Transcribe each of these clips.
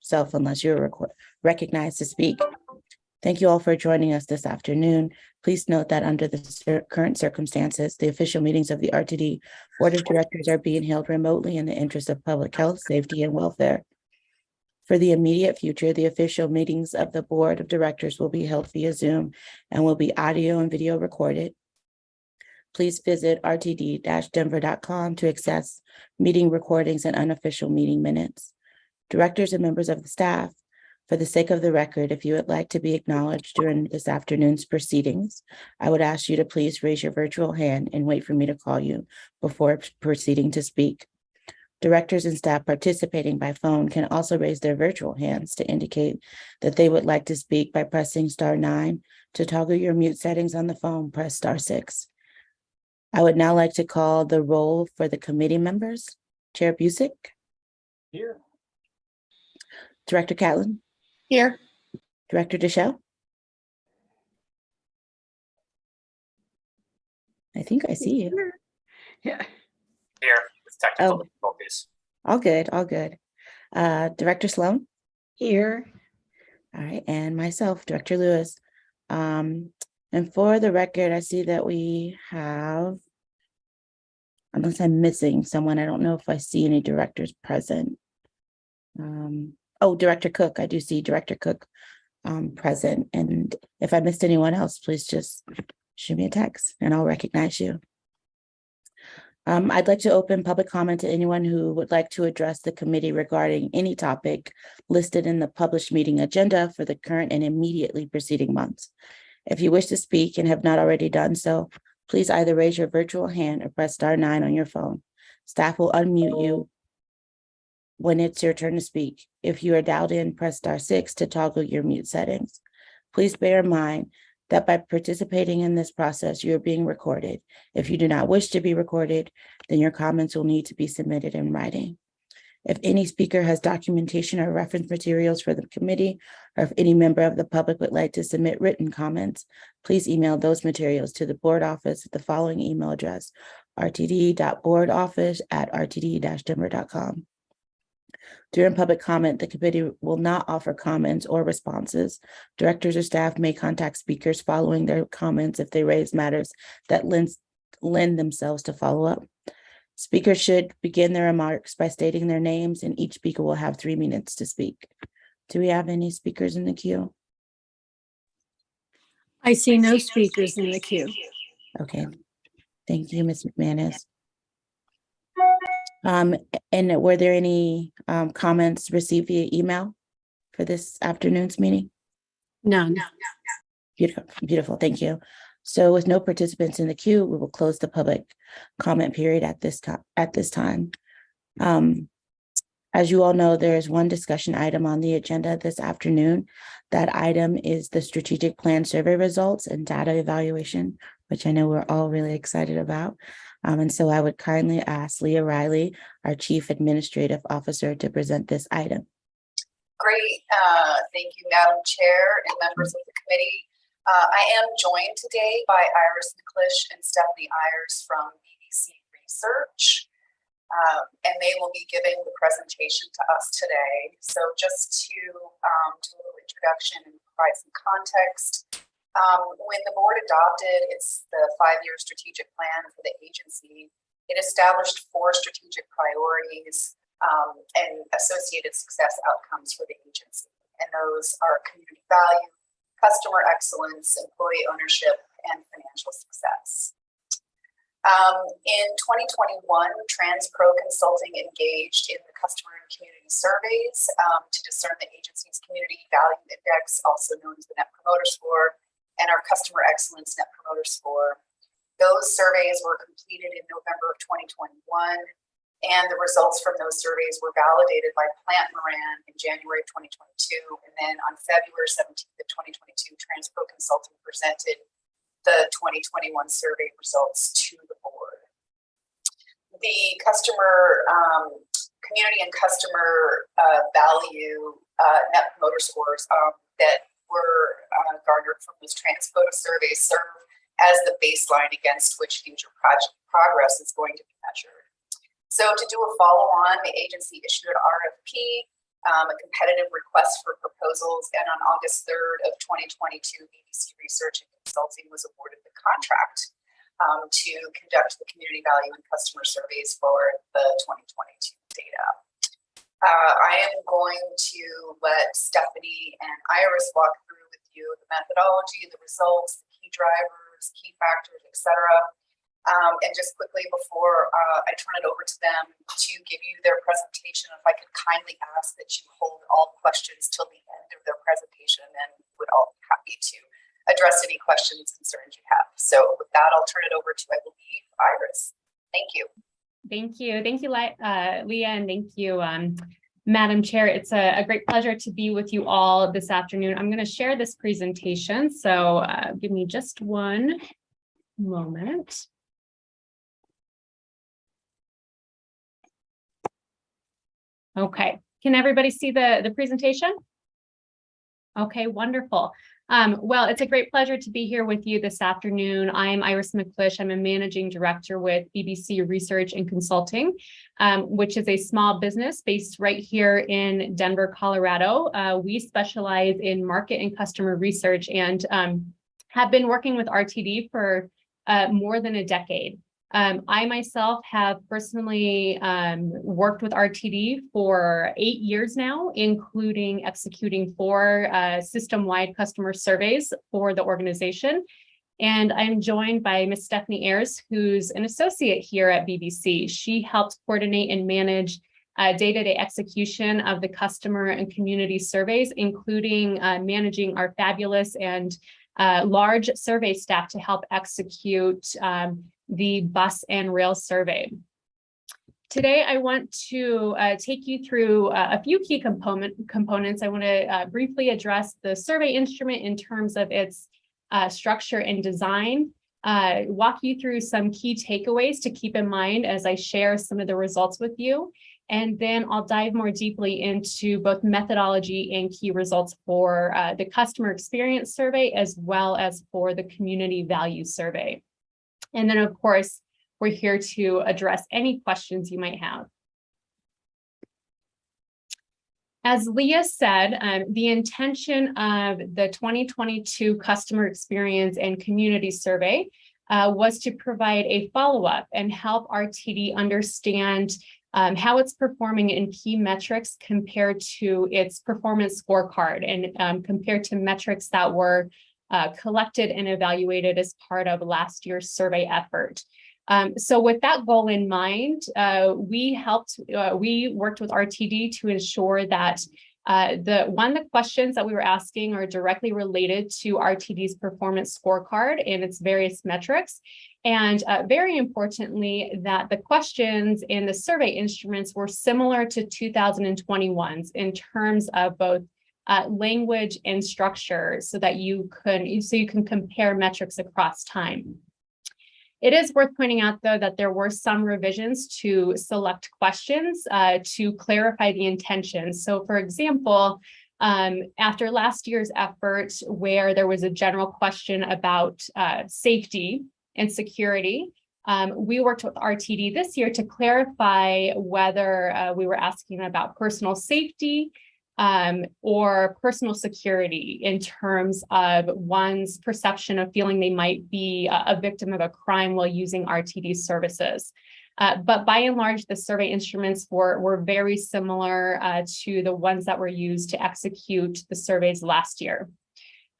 yourself unless you're recognized to speak. Thank you all for joining us this afternoon. Please note that under the current circumstances, the official meetings of the RTD Board of Directors are being held remotely in the interest of public health, safety, and welfare. For the immediate future, the official meetings of the Board of Directors will be held via Zoom and will be audio and video recorded. Please visit rtd-denver.com to access meeting recordings and unofficial meeting minutes. Directors and members of the staff, for the sake of the record, if you would like to be acknowledged during this afternoon's proceedings, I would ask you to please raise your virtual hand and wait for me to call you before proceeding to speak. Directors and staff participating by phone can also raise their virtual hands to indicate that they would like to speak by pressing *9. To toggle your mute settings on the phone, press *6. I would now like to call the roll for the committee members. Chair Busick. Here. Director Catlin. Here. Director Deschel. I think I see you. Yeah. Here. With technical difficulties. All good, all good. Director Sloan. Here. All right, and myself, Director Lewis. And for the record, I see that we have, unless I'm missing someone, I don't know if I see any directors present. Director Cook, I do see Director Cook present. And if I missed anyone else, please just shoot me a text and I'll recognize you. I'd like to open public comment to anyone who would like to address the committee regarding any topic listed in the published meeting agenda for the current and immediately preceding months. If you wish to speak and have not already done so, please either raise your virtual hand or press *9 on your phone. Staff will unmute you when it's your turn to speak. If you are dialed in, press *6 to toggle your mute settings. Please bear in mind that by participating in this process, you are being recorded. If you do not wish to be recorded, then your comments will need to be submitted in writing. If any speaker has documentation or reference materials for the committee, or if any member of the public would like to submit written comments, please email those materials to the board office at the following email address, rtd.boardoffice@rtd-denver.com. During public comment, the committee will not offer comments or responses. Directors or staff may contact speakers following their comments if they raise matters that lend themselves to follow-up. Speakers should begin their remarks by stating their names, and each speaker will have 3 minutes to speak. Do we have any speakers in the queue? I see no speakers in the queue. Okay. Thank you, Ms. McManus. And were there any comments received via email for this afternoon's meeting? None. Beautiful, thank you. So with no participants in the queue, we will close the public comment period at this time. As you all know, there is one discussion item on the agenda this afternoon. That item is the strategic plan survey results and data evaluation, which I know we're all really excited about. And so I would kindly ask Leah Riley, our Chief Administrative Officer, to present this item. Great. Thank you, Madam Chair and members of the committee. I am joined today by Iris McClish and Stephanie Ayers from BBC Research, and they will be giving the presentation to us today. So just to do a little introduction and provide some context, when the board adopted the 5-year strategic plan for the agency, it established 4 strategic priorities and associated success outcomes for the agency. And those are community value, customer excellence, employee ownership, and financial success. In 2021, TransPro Consulting engaged in the customer and community surveys to discern the agency's community value index, also known as the Net Promoter Score, and our customer excellence Net Promoter Score. Those surveys were completed in November of 2021, and the results from those surveys were validated by Plant Moran in January of 2022, and then on February 17th of 2022, TransPro Consulting presented the 2021 survey results to the board. The customer, community and customer value Net Promoter Scores that were garnered from those TransPro surveys serve as the baseline against which future project progress is going to be measured. So to do a follow-on, the agency issued an RFP a competitive request for proposals, and on August 3rd of 2022, BBC Research and Consulting was awarded the contract to conduct the community value and customer surveys for the 2022 data. I am going to let Stephanie and Iris walk through with you the methodology, the results, the key drivers, key factors, etc. And just quickly before I turn it over to them to give you their presentation, if I could kindly ask that you hold all questions till the end of their presentation, and then would all be happy to address any questions, concerns you have. So with that, I'll turn it over to, I believe, Iris. Thank you. Thank you. Thank you, Leah, and thank you, Madam Chair. It's a great pleasure to be with you all this afternoon. I'm going to share this presentation, so give me just one moment. Okay, can everybody see the presentation? Okay, wonderful. Well, it's a great pleasure to be here with you this afternoon. I'm Iris McClish. I'm a managing director with BBC Research and Consulting, which is a small business based right here in Denver, Colorado. We specialize in market and customer research and have been working with RTD for more than a decade. I myself have personally worked with RTD for 8 years now, including executing 4 system-wide customer surveys for the organization. And I'm joined by Ms. Stephanie Ayers, who's an associate here at BBC. She helps coordinate and manage day-to-day execution of the customer and community surveys, including managing our fabulous and large survey staff to help execute the bus and rail survey. Today, I want to take you through a few key components. I want to briefly address the survey instrument in terms of its structure and design, walk you through some key takeaways to keep in mind as I share some of the results with you. And then I'll dive more deeply into both methodology and key results for the customer experience survey, as well as for the community value survey. And then, of course, we're here to address any questions you might have. As Leah said, the intention of the 2022 Customer Experience and Community Survey was to provide a follow-up and help RTD understand how it's performing in key metrics compared to its performance scorecard and compared to metrics that were collected and evaluated as part of last year's survey effort. So with that goal in mind, we worked with RTD to ensure that the questions that we were asking are directly related to RTD's performance scorecard and its various metrics. And very importantly, that the questions in the survey instruments were similar to 2021's in terms of both language and structure, so that you can compare metrics across time. It is worth pointing out, though, that there were some revisions to select questions to clarify the intention. So, for example, after last year's effort, where there was a general question about safety and security, we worked with RTD this year to clarify whether we were asking about personal safety or personal security in terms of one's perception of feeling they might be a victim of a crime while using RTD services. But by and large, the survey instruments were very similar to the ones that were used to execute the surveys last year.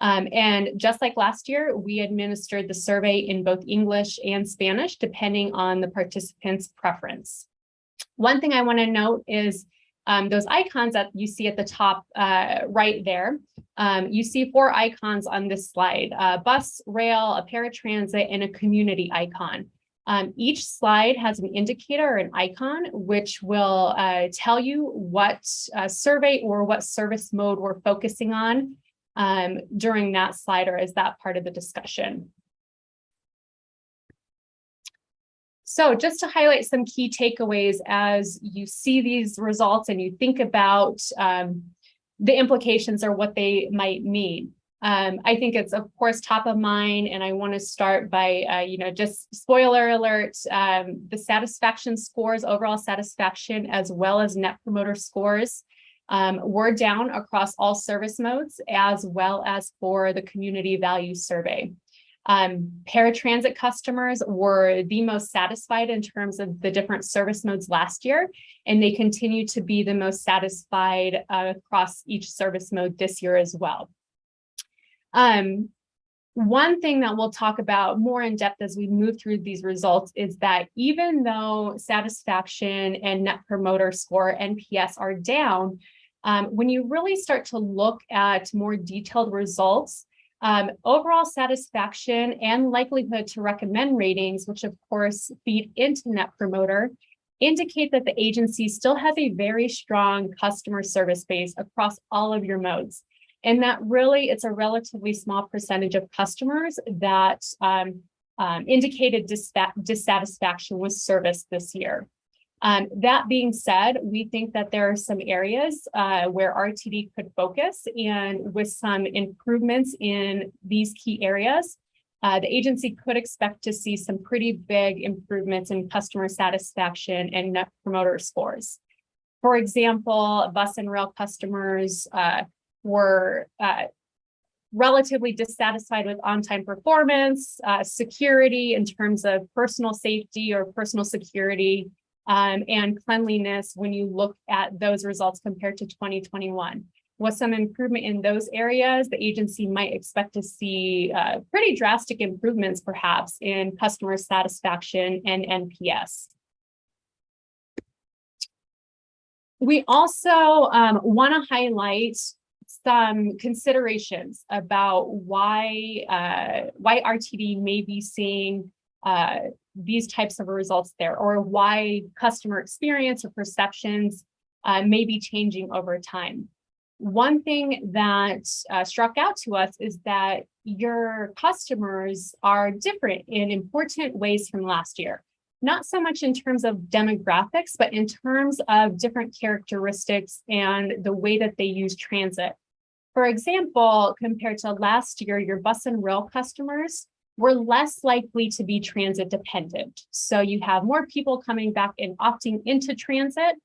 And just like last year, we administered the survey in both English and Spanish, depending on the participant's preference. One thing I want to note is those icons that you see at the top right there. You see 4 icons on this slide: bus, rail, a paratransit, and a community icon. Each slide has an indicator or an icon, which will tell you what survey or what service mode we're focusing on during that slide or as that part of the discussion. So just to highlight some key takeaways as you see these results and you think about the implications or what they might mean. I think it's, of course, top of mind, and I want to start by, just spoiler alert, the satisfaction scores, overall satisfaction, as well as net promoter scores were down across all service modes, as well as for the community value survey. Paratransit customers were the most satisfied in terms of the different service modes last year, and they continue to be the most satisfied across each service mode this year as well. One thing that we'll talk about more in depth as we move through these results is that even though satisfaction and Net Promoter Score, NPS, are down, when you really start to look at more detailed results, overall satisfaction and likelihood to recommend ratings, which of course feed into Net Promoter, indicate that the agency still has a very strong customer service base across all of your modes. And that really, it's a relatively small percentage of customers that indicated dissatisfaction with service this year. That being said, we think that there are some areas where RTD could focus, and with some improvements in these key areas, the agency could expect to see some pretty big improvements in customer satisfaction and Net Promoter Scores. For example, bus and rail customers were relatively dissatisfied with on-time performance, security in terms of personal safety or personal security, and cleanliness when you look at those results compared to 2021. With some improvement in those areas, the agency might expect to see pretty drastic improvements, perhaps, in customer satisfaction and NPS. We also want to highlight some considerations about why RTD may be seeing these types of results there, or why customer experience or perceptions may be changing over time. One thing that struck out to us is that your customers are different in important ways from last year. Not so much in terms of demographics, but in terms of different characteristics and the way that they use transit. For example, compared to last year, your bus and rail customers were less likely to be transit dependent. So you have more people coming back and opting into transit.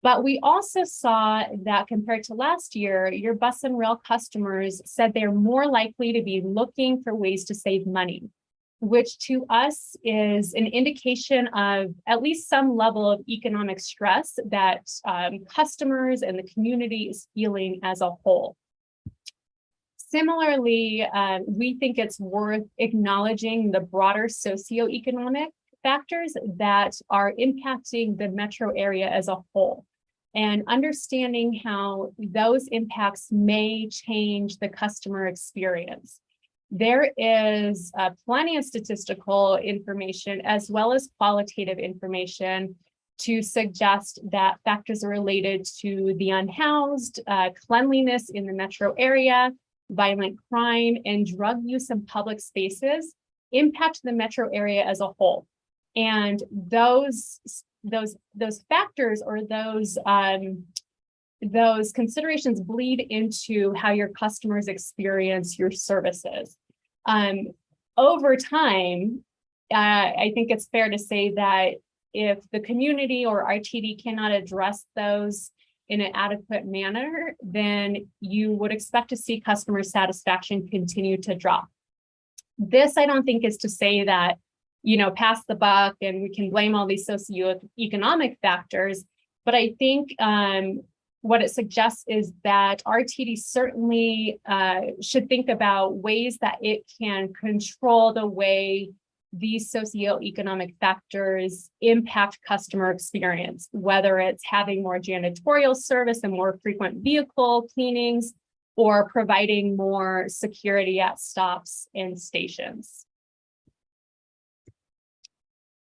But we also saw that compared to last year, your bus and rail customers said they're more likely to be looking for ways to save money, which to us is an indication of at least some level of economic stress that customers and the community is feeling as a whole. Similarly, we think it's worth acknowledging the broader socioeconomic factors that are impacting the metro area as a whole, and understanding how those impacts may change the customer experience. There is plenty of statistical information as well as qualitative information to suggest that factors related to the unhoused, cleanliness in the metro area, violent crime, and drug use in public spaces impact the metro area as a whole. And those factors, or those considerations, bleed into how your customers experience your services. Over time, I think it's fair to say that if the community or RTD cannot address those in an adequate manner, then you would expect to see customer satisfaction continue to drop. This, I don't think, is to say that, pass the buck and we can blame all these socioeconomic factors, but I think what it suggests is that RTD certainly should think about ways that it can control the way these socioeconomic factors impact customer experience, whether it's having more janitorial service and more frequent vehicle cleanings, or providing more security at stops and stations.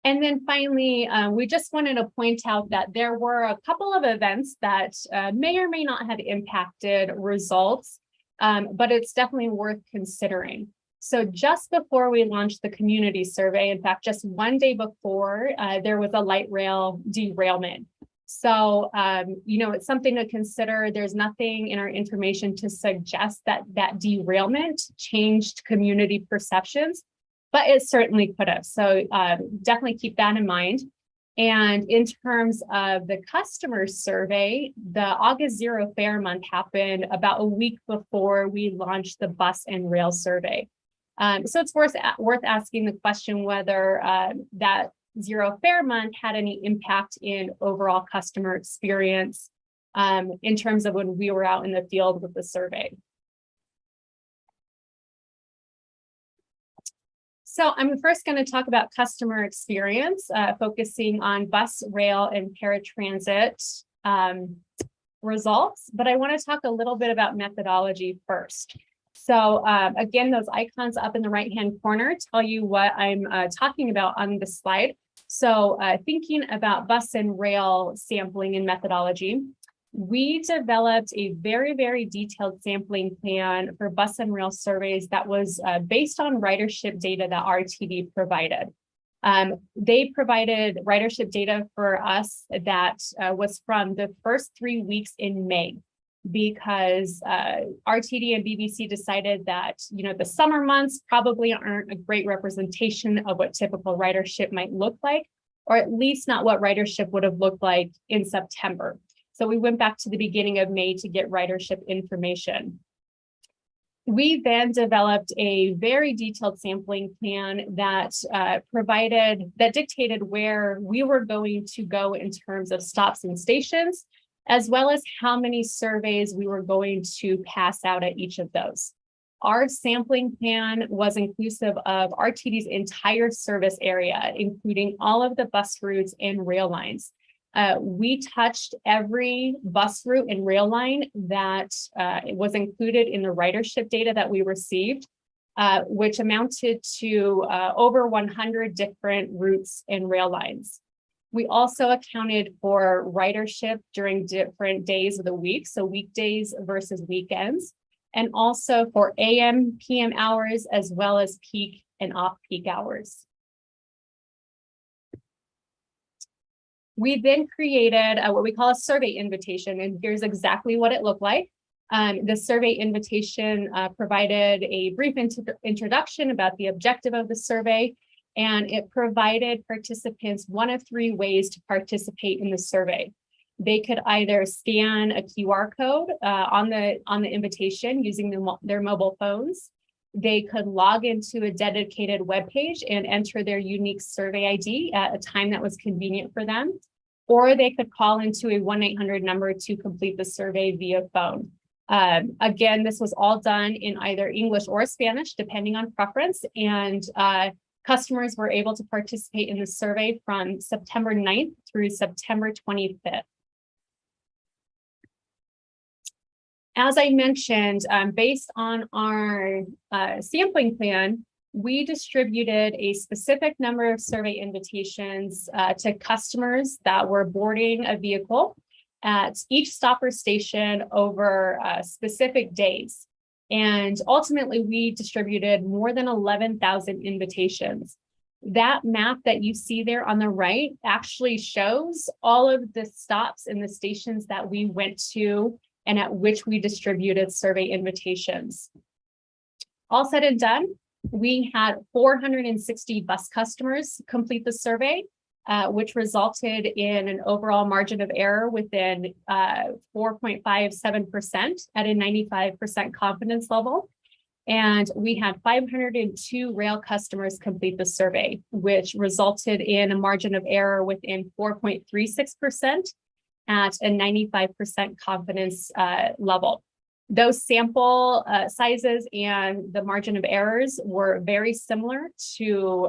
And then finally, we just wanted to point out that there were a couple of events that may or may not have impacted results, but it's definitely worth considering. So just before we launched the community survey, in fact, just one day before, there was a light rail derailment. So, it's something to consider. There's nothing in our information to suggest that that derailment changed community perceptions, but it certainly could have. So definitely keep that in mind. And in terms of the customer survey, the August Zero Fare Month happened about a week before we launched the bus and rail survey. So it's worth asking the question whether that Zero Fare Month had any impact in overall customer experience in terms of when we were out in the field with the survey. So I'm first going to talk about customer experience, focusing on bus, rail, and paratransit results, but I want to talk a little bit about methodology first. So again, those icons up in the right-hand corner tell you what I'm talking about on the slide. So thinking about bus and rail sampling and methodology, we developed a very, very detailed sampling plan for bus and rail surveys that was based on ridership data that RTD provided. They provided ridership data for us that was from the first 3 weeks in May, because RTD and BBC decided that, you know, the summer months probably aren't a great representation of what typical ridership might look like, or at least not what ridership would have looked like in September. So we went back to the beginning of May to get ridership information. We then developed a very detailed sampling plan that dictated where we were going to go in terms of stops and stations, as well as how many surveys we were going to pass out at each of those. Our sampling plan was inclusive of RTD's entire service area, including all of the bus routes and rail lines. We touched every bus route and rail line that was included in the ridership data that we received, which amounted to over 100 different routes and rail lines. We also accounted for ridership during different days of the week, so weekdays versus weekends, and also for AM, PM hours, as well as peak and off-peak hours. We then created what we call a survey invitation, and here's exactly what it looked like. The survey invitation provided a brief introduction about the objective of the survey, and it provided participants one of 3 ways to participate in the survey. They could either scan a QR code on the invitation using their mobile phones. They could log into a dedicated web page and enter their unique survey ID at a time that was convenient for them, or they could call into a 1-800 number to complete the survey via phone. Again, this was all done in either English or Spanish, depending on preference, and customers were able to participate in the survey from September 9th through September 25th. As I mentioned, based on our sampling plan, we distributed a specific number of survey invitations to customers that were boarding a vehicle at each stop or station over specific days. And ultimately, we distributed more than 11,000 invitations. That map that you see there on the right actually shows all of the stops and the stations that we went to and at which we distributed survey invitations. All said and done, we had 460 bus customers complete the survey, which resulted in an overall margin of error within 4.57% at a 95% confidence level. And we had 502 rail customers complete the survey, which resulted in a margin of error within 4.36% at a 95% confidence level. Those sample sizes and the margin of errors were very similar to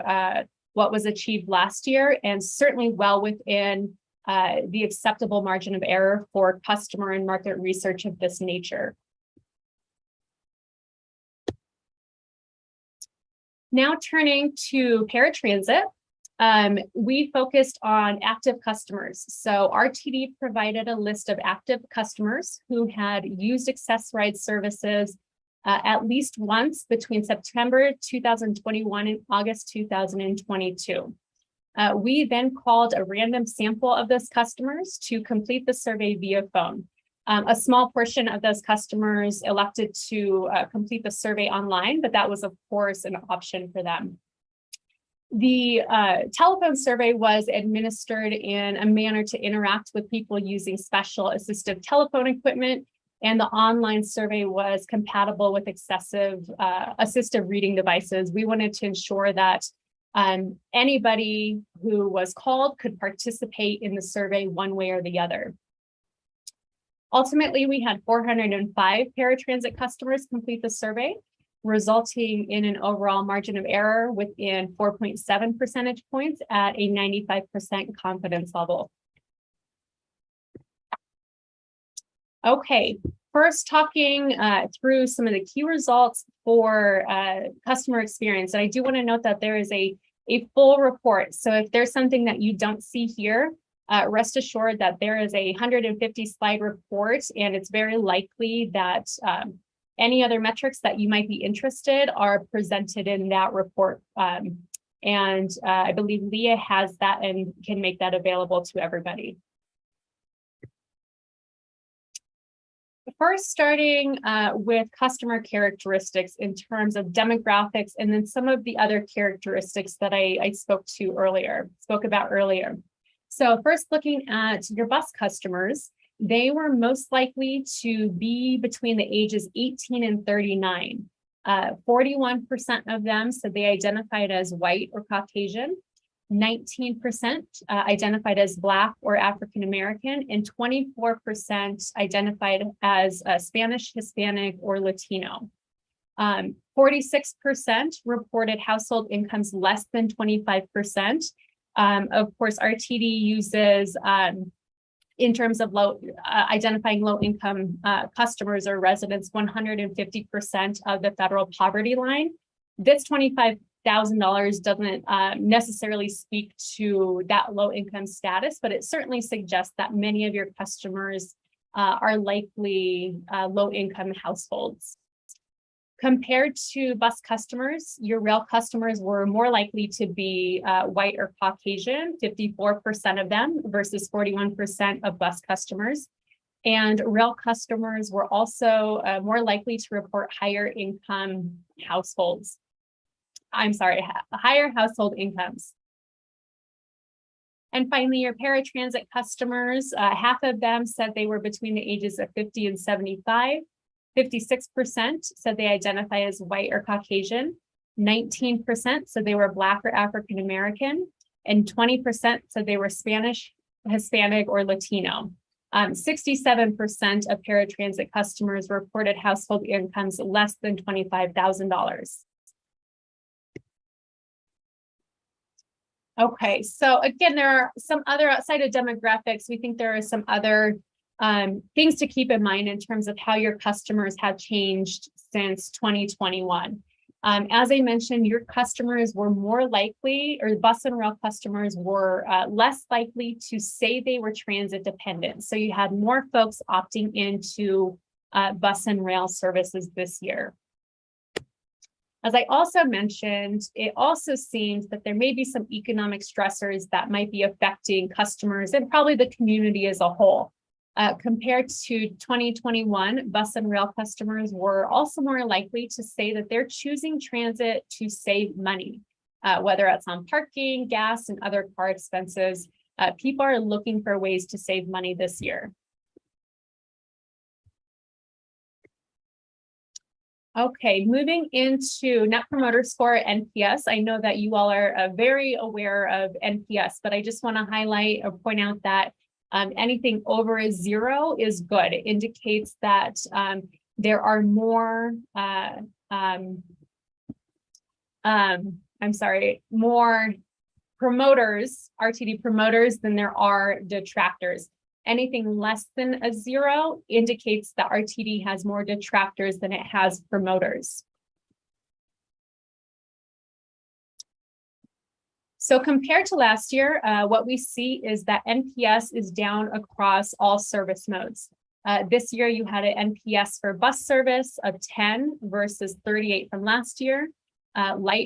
what was achieved last year, and certainly well within the acceptable margin of error for customer and market research of this nature. Now turning to paratransit, we focused on active customers. So RTD provided a list of active customers who had used Access-Ride services at least once between September 2021 and August 2022. We then called a random sample of those customers to complete the survey via phone. A small portion of those customers elected to complete the survey online, but that was, of course, an option for them. The telephone survey was administered in a manner to interact with people using special assistive telephone equipment, and the online survey was compatible with assistive reading devices. We wanted to ensure that anybody who was called could participate in the survey one way or the other. Ultimately, we had 405 paratransit customers complete the survey, resulting in an overall margin of error within 4.7 percentage points at a 95% confidence level. Okay, first talking through some of the key results for customer experience. And I do want to note that there is a full report. So if there's something that you don't see here, rest assured that there is a 150 slide report, and it's very likely that any other metrics that you might be interested are presented in that report. And I believe Leah has that and can make that available to everybody. First, starting with customer characteristics in terms of demographics, and then some of the other characteristics that I spoke about earlier. So first, looking at your bus customers, they were most likely to be between the ages 18 and 39. 41% of them said they identified as white or Caucasian, 19% identified as Black or African American, and 24% identified as Spanish, Hispanic, or Latino. 46% reported household incomes less than 25%. Of course, RTD uses in terms of identifying low-income customers or residents, 150% of the federal poverty line. This $25,000 doesn't necessarily speak to that low-income status, but it certainly suggests that many of your customers are likely low-income households. Compared to bus customers, your rail customers were more likely to be white or Caucasian, 54% of them versus 41% of bus customers. And rail customers were also more likely to report higher household incomes. And finally, your paratransit customers, half of them said they were between the ages of 50 and 75. 56% said they identify as white or Caucasian, 19% said they were Black or African American, and 20% said they were Spanish, Hispanic, or Latino. 67% of paratransit customers reported household incomes less than $25,000. Okay, so again, there are some other outside of demographics. We think there are some other things to keep in mind in terms of how your customers have changed since 2021. As I mentioned, your customers were more likely, or bus and rail customers were less likely to say they were transit dependent. So you had more folks opting into bus and rail services this year. As I also mentioned, it also seems that there may be some economic stressors that might be affecting customers and probably the community as a whole. Compared to 2021, bus and rail customers were also more likely to say that they're choosing transit to save money, whether it's on parking, gas, and other car expenses. People are looking for ways to save money this year. Okay, moving into Net Promoter Score, NPS. I know that you all are very aware of NPS, but I just want to highlight or point out that anything over a 0 is good. It indicates that there are more, more promoters, RTD promoters, than there are detractors. Anything less than a 0 indicates that RTD has more detractors than it has promoters. So compared to last year, what we see is that NPS is down across all service modes. This year, you had an NPS for bus service of 10 versus 38 from last year. Rail,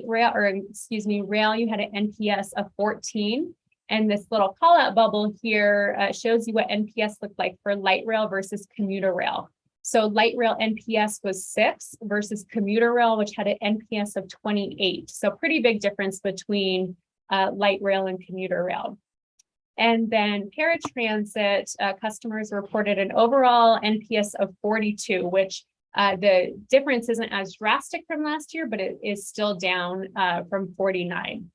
you had an NPS of 14. And this little call out bubble here shows you what NPS looked like for light rail versus commuter rail. So light rail NPS was 6 versus commuter rail, which had an NPS of 28. So pretty big difference between light rail and commuter rail. And then paratransit customers reported an overall NPS of 42, which the difference isn't as drastic from last year, but it is still down from 49.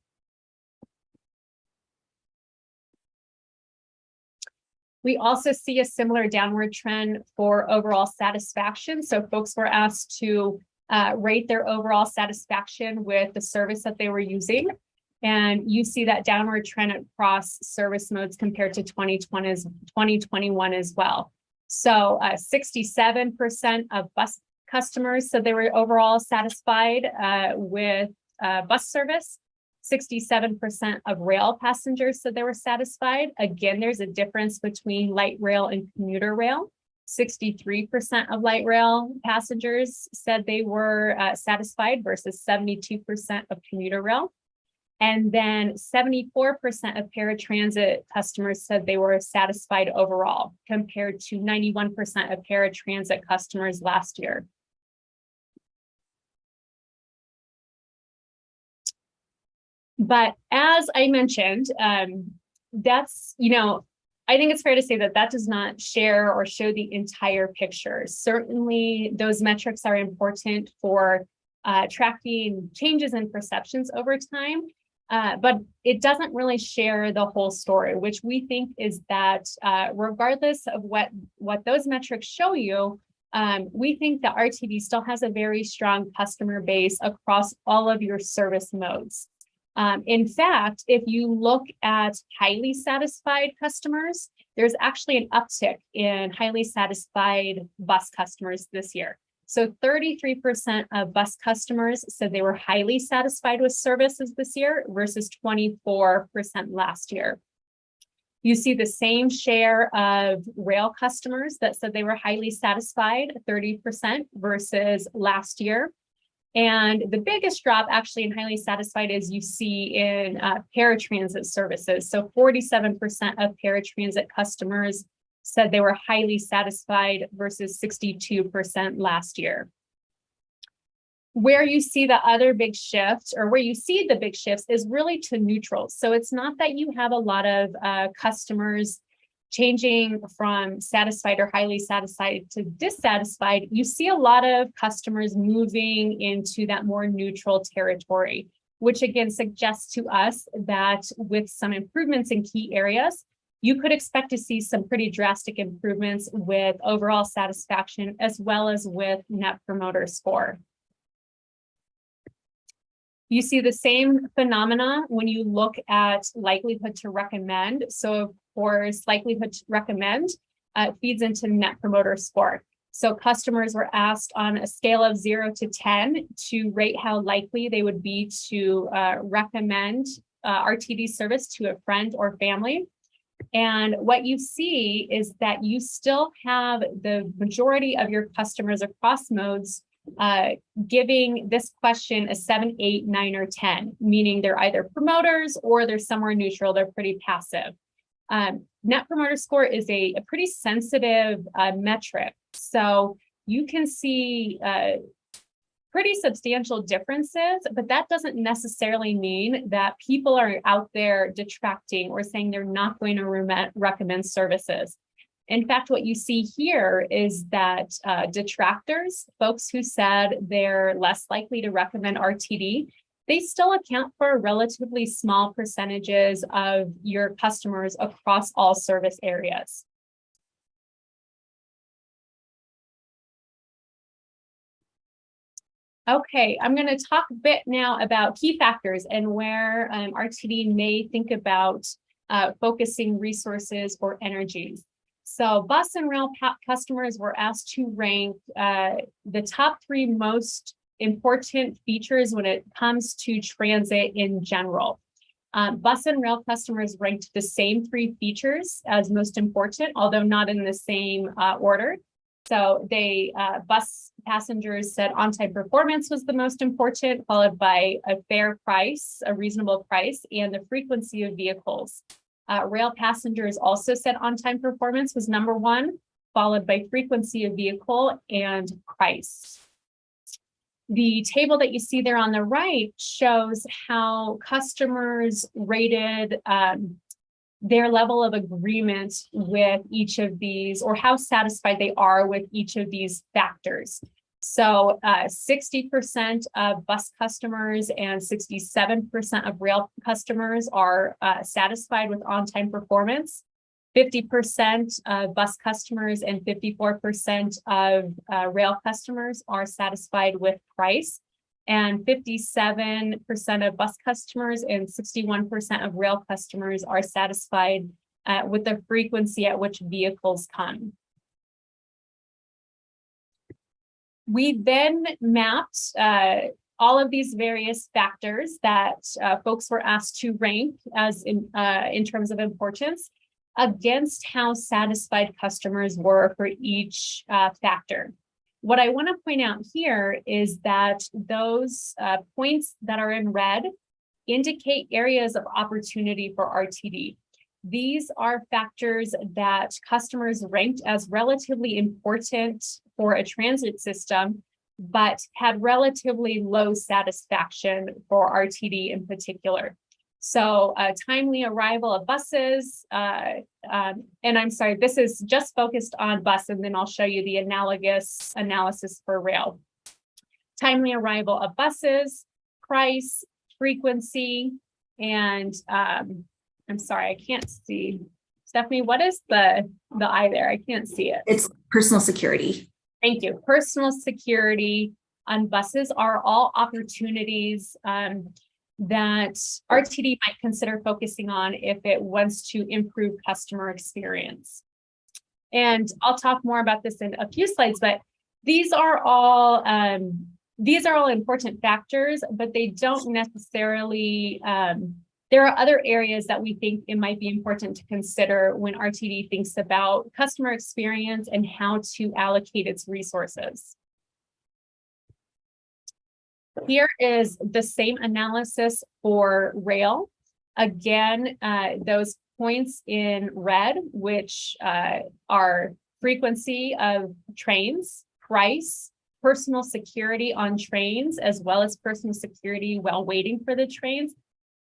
We also see a similar downward trend for overall satisfaction. So folks were asked to rate their overall satisfaction with the service that they were using. And you see that downward trend across service modes compared to 2021 as well. So 67% of bus customers said they were overall satisfied with bus service. 67% of rail passengers said they were satisfied. Again, there's a difference between light rail and commuter rail. 63% of light rail passengers said they were satisfied versus 72% of commuter rail. And then 74% of paratransit customers said they were satisfied overall, compared to 91% of paratransit customers last year. But as I mentioned, that's, I think it's fair to say that that does not share or show the entire picture. Certainly, those metrics are important for tracking changes in perceptions over time. But it doesn't really share the whole story, which we think is that regardless of what those metrics show you, we think that RTD still has a very strong customer base across all of your service modes. In fact, if you look at highly satisfied customers, there's actually an uptick in highly satisfied bus customers this year. So 33% of bus customers said they were highly satisfied with services this year versus 24% last year. You see the same share of rail customers that said they were highly satisfied, 30% versus last year. And the biggest drop actually in highly satisfied is you see in paratransit services. So 47% of paratransit customers said they were highly satisfied versus 62% last year. Where you see the other big shift, or where you see the big shifts, is really to neutral. So it's not that you have a lot of customers changing from satisfied or highly satisfied to dissatisfied. You see a lot of customers moving into that more neutral territory, which again suggests to us that with some improvements in key areas, you could expect to see some pretty drastic improvements with overall satisfaction as well as with Net Promoter Score. You see the same phenomena when you look at likelihood to recommend. So of course, likelihood to recommend feeds into Net Promoter Score. So customers were asked on a scale of 0 to 10 to rate how likely they would be to recommend RTD service to a friend or family. And what you see is that you still have the majority of your customers across modes giving this question a 7, 8, 9, or 10, meaning they're either promoters or they're somewhere neutral, they're pretty passive. Net Promoter Score is a pretty sensitive metric. So you can see pretty substantial differences, but that doesn't necessarily mean that people are out there detracting or saying they're not going to recommend services. In fact, what you see here is that detractors, folks who said they're less likely to recommend RTD, they still account for relatively small percentages of your customers across all service areas. Okay, I'm going to talk a bit now about key factors and where RTD may think about focusing resources or energies. So bus and rail customers were asked to rank the top 3 most important features when it comes to transit in general. Bus and rail customers ranked the same 3 features as most important, although not in the same order. So bus passengers said on-time performance was the most important, followed by a fair price, a reasonable price, and the frequency of vehicles. Rail passengers also said on-time performance was number 1, followed by frequency of vehicle and price. The table that you see there on the right shows how customers rated their level of agreement with each of these, or how satisfied they are with each of these factors. So 60% of bus customers and 67% of rail customers are satisfied with on-time performance. 50% of bus customers and 54% of rail customers are satisfied with price. And 57% of bus customers and 61% of rail customers are satisfied with the frequency at which vehicles come. We then mapped all of these various factors that folks were asked to rank as in terms of importance against how satisfied customers were for each factor. What I want to point out here is that those points that are in red indicate areas of opportunity for RTD. These are factors that customers ranked as relatively important for a transit system, but had relatively low satisfaction for RTD in particular. So timely arrival of buses, and I'm sorry, this is just focused on bus, and then I'll show you the analogous analysis for rail. Timely arrival of buses, price, frequency, and I'm sorry, I can't see. Stephanie, what is the I there? I can't see it. It's personal security. Thank you. Personal security on buses are all opportunities that RTD might consider focusing on if it wants to improve customer experience. And I'll talk more about this in a few slides, but these are all important factors, but they don't necessarily, there are other areas that we think it might be important to consider when RTD thinks about customer experience and how to allocate its resources. Here is the same analysis for rail. Again, those points in red, which are frequency of trains, price, personal security on trains, as well as personal security while waiting for the trains.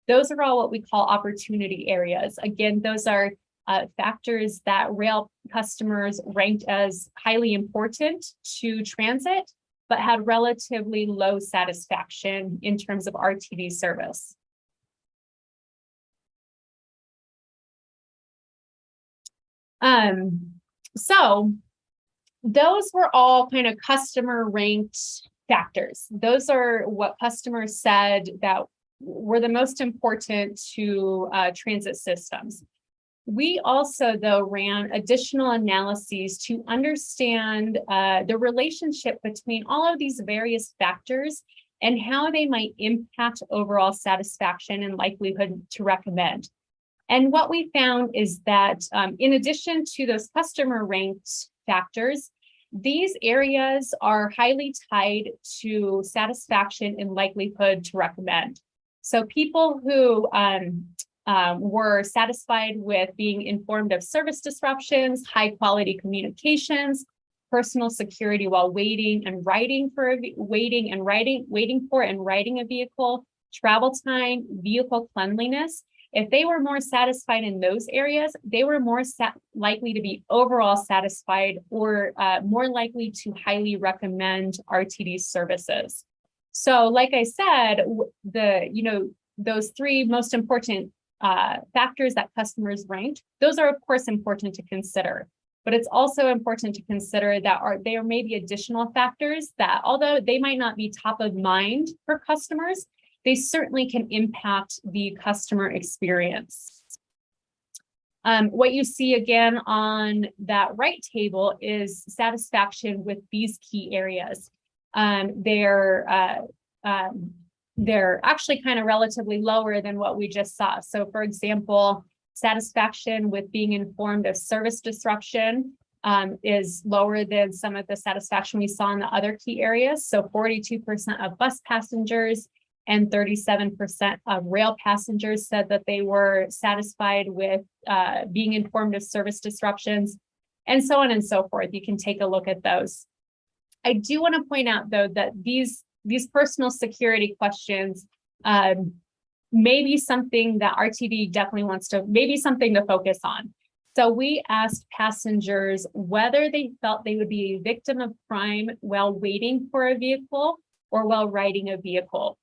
Those are all what we call opportunity areas. Again, those are factors that rail customers ranked as highly important to transit, but had relatively low satisfaction in terms of RTD service. So those were all kind of customer ranked factors. Those are what customers said that were the most important to transit systems. We also, though, ran additional analyses to understand the relationship between all of these various factors and how they might impact overall satisfaction and likelihood to recommend. And what we found is that in addition to those customer ranked factors, these areas are highly tied to satisfaction and likelihood to recommend. So people who were satisfied with being informed of service disruptions, high quality communications, personal security while waiting and riding for a vehicle, travel time, vehicle cleanliness. If they were more satisfied in those areas, they were more likely to be overall satisfied or more likely to highly recommend RTD services. So like I said, those three most important factors that customers ranked, those are of course important to consider, but it's also important to consider that there may be additional factors that, although they might not be top of mind for customers, they certainly can impact the customer experience. What you see again on that right table is satisfaction with these key areas. They're actually kind of relatively lower than what we just saw. So for example, satisfaction with being informed of service disruption is lower than some of the satisfaction we saw in the other key areas. So 42% of bus passengers and 37% of rail passengers said that they were satisfied with being informed of service disruptions. and so on and so forth. You can take a look at those. I do want to point out, though, that these personal security questions may be something that RTD definitely wants to, maybe something to focus on. So we asked passengers whether they felt they would be a victim of crime while waiting for a vehicle or while riding a vehicle.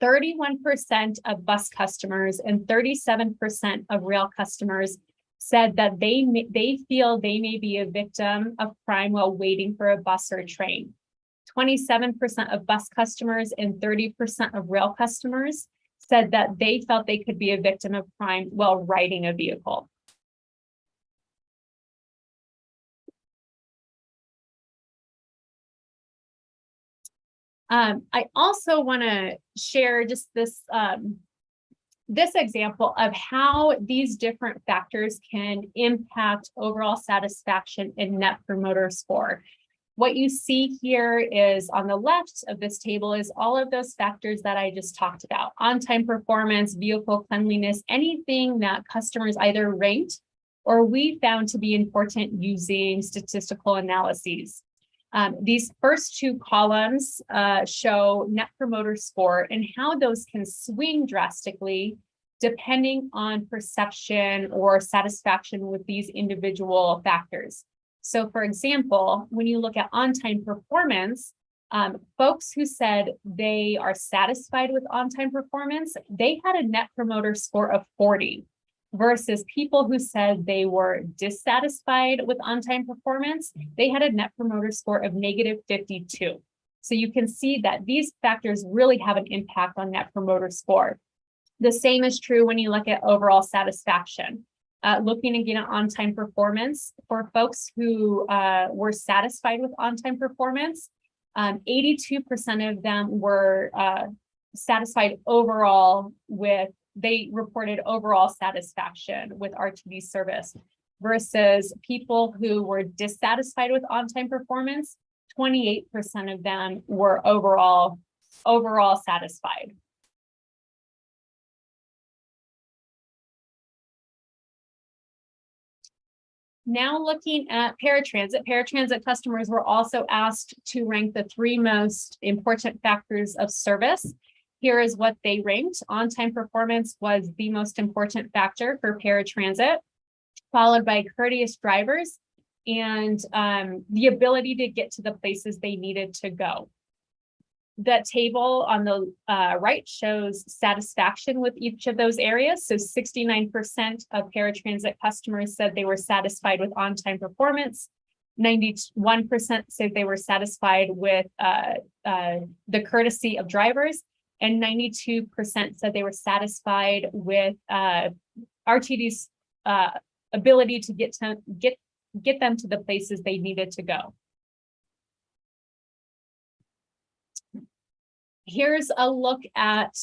31% of bus customers and 37% of rail customers said that they feel they may be a victim of crime while waiting for a bus or train. 27% of bus customers and 30% of rail customers said that they felt they could be a victim of crime while riding a vehicle. I also want to share just this this example of how these different factors can impact overall satisfaction and Net Promoter Score. What you see here is on the left of this table is all of those factors that I just talked about: on-time performance, vehicle cleanliness, anything that customers either ranked or we found to be important using statistical analyses. These first two columns show Net Promoter Score and how those can swing drastically depending on perception or satisfaction with these individual factors. So for example, when you look at on-time performance, folks who said they are satisfied with on-time performance, they had a Net Promoter Score of 40. Versus people who said they were dissatisfied with on-time performance, they had a Net Promoter Score of -52. So you can see that these factors really have an impact on Net Promoter Score. The same is true when you look at overall satisfaction. Looking again at on-time performance, for folks who were satisfied with on-time performance, 82% of them were satisfied overall with, they reported overall satisfaction with RTD service, versus people who were dissatisfied with on-time performance, 28% of them were overall satisfied. Now looking at paratransit, paratransit customers were also asked to rank the 3 most important factors of service. Here is what they ranked. On-time performance was the most important factor for paratransit, followed by courteous drivers and the ability to get to the places they needed to go. That table on the right shows satisfaction with each of those areas. So 69% of paratransit customers said they were satisfied with on-time performance. 91% said they were satisfied with the courtesy of drivers. And 92% said they were satisfied with RTD's ability to get them to the places they needed to go. Here's a look at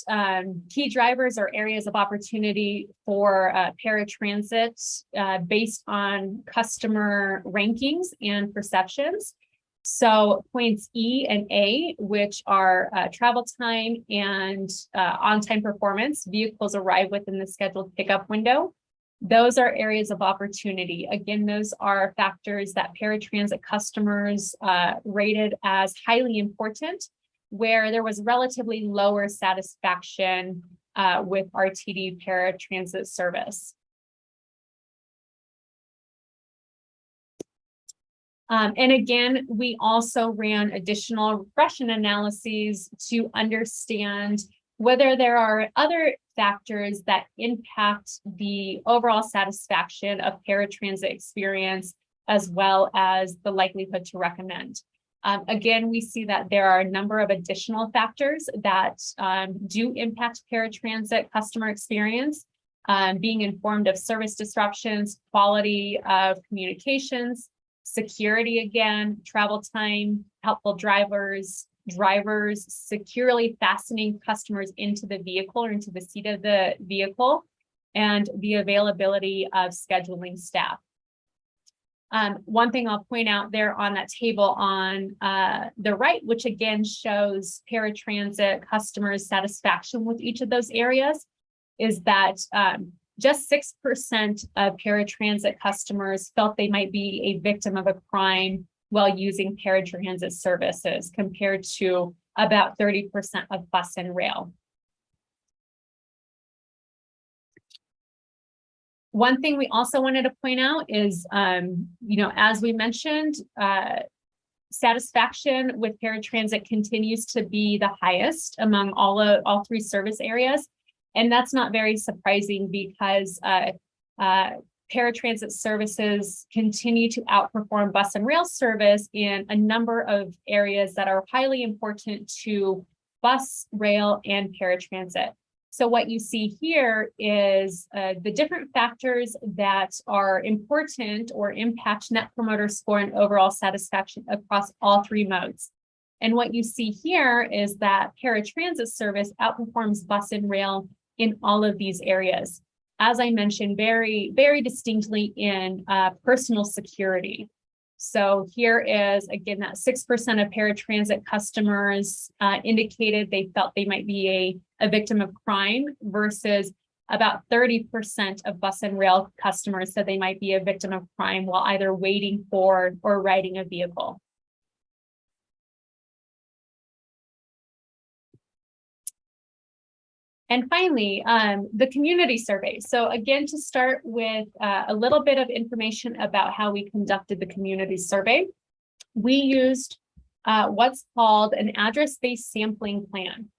key drivers or areas of opportunity for paratransit based on customer rankings and perceptions. So points E and A, which are travel time and on-time performance, vehicles arrive within the scheduled pickup window. Those are areas of opportunity. Again, those are factors that paratransit customers rated as highly important, where there was relatively lower satisfaction with RTD paratransit service. And again, we also ran additional regression analyses to understand whether there are other factors that impact the overall satisfaction of paratransit experience, as well as the likelihood to recommend. Again, we see that there are a number of additional factors that do impact paratransit customer experience, being informed of service disruptions, quality of communications, security again, travel time, helpful drivers, securely fastening customers into the vehicle or into the seat of the vehicle, and the availability of scheduling staff. One thing I'll point out there on that table on the right, which again shows paratransit customers' satisfaction with each of those areas, is that just 6% of paratransit customers felt they might be a victim of a crime while using paratransit services, compared to about 30% of bus and rail. One thing we also wanted to point out is, as we mentioned, satisfaction with paratransit continues to be the highest among all three service areas. And that's not very surprising, because paratransit services continue to outperform bus and rail service in a number of areas that are highly important to bus, rail, and paratransit. So what you see here is the different factors that are important or impact Net Promoter Score and overall satisfaction across all three modes. And what you see here is that paratransit service outperforms bus and rail in all of these areas. As I mentioned, very, very distinctly in personal security. So here is, again, that 6% of paratransit customers indicated they felt they might be a victim of crime, versus about 30% of bus and rail customers said they might be a victim of crime while either waiting for or riding a vehicle. And finally, the community survey. So again, to start with a little bit of information about how we conducted the community survey, we used what's called an address-based sampling plan,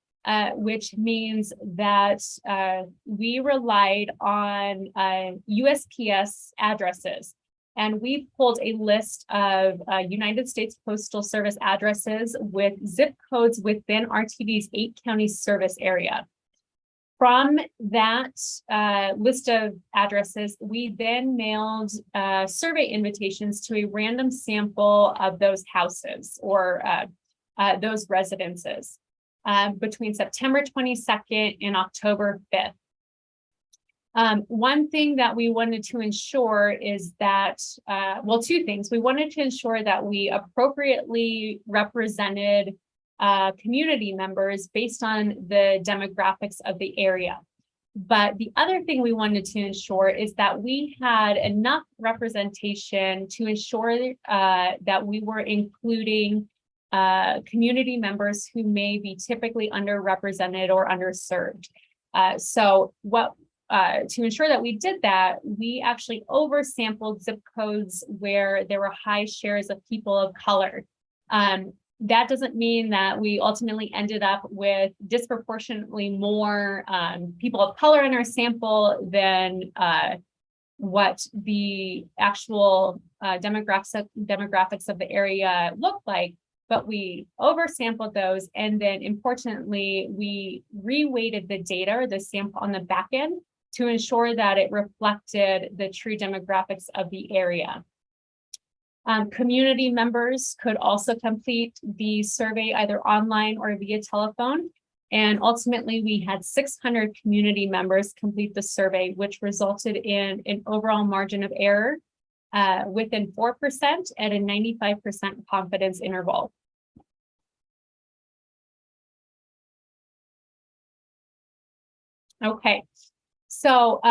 which means that we relied on USPS addresses. And we pulled a list of United States Postal Service addresses with zip codes within RTD's 8-county service area. From that list of addresses, we then mailed survey invitations to a random sample of those houses or those residences between September 22nd and October 5th. One thing that we wanted to ensure is that, two things. We wanted to ensure that we appropriately represented community members based on the demographics of the area. But the other thing we wanted to ensure is that we had enough representation to ensure that we were including community members who may be typically underrepresented or underserved. To ensure that we did that, we actually oversampled zip codes where there were high shares of people of color. That doesn't mean that we ultimately ended up with disproportionately more people of color in our sample than what the actual demographics of the area look like, but we oversampled those. And then importantly, we reweighted the data or the sample on the back end to ensure that it reflected the true demographics of the area. Community members could also complete the survey either online or via telephone. And ultimately, we had 600 community members complete the survey, which resulted in an overall margin of error within 4% at a 95% confidence interval. Okay. So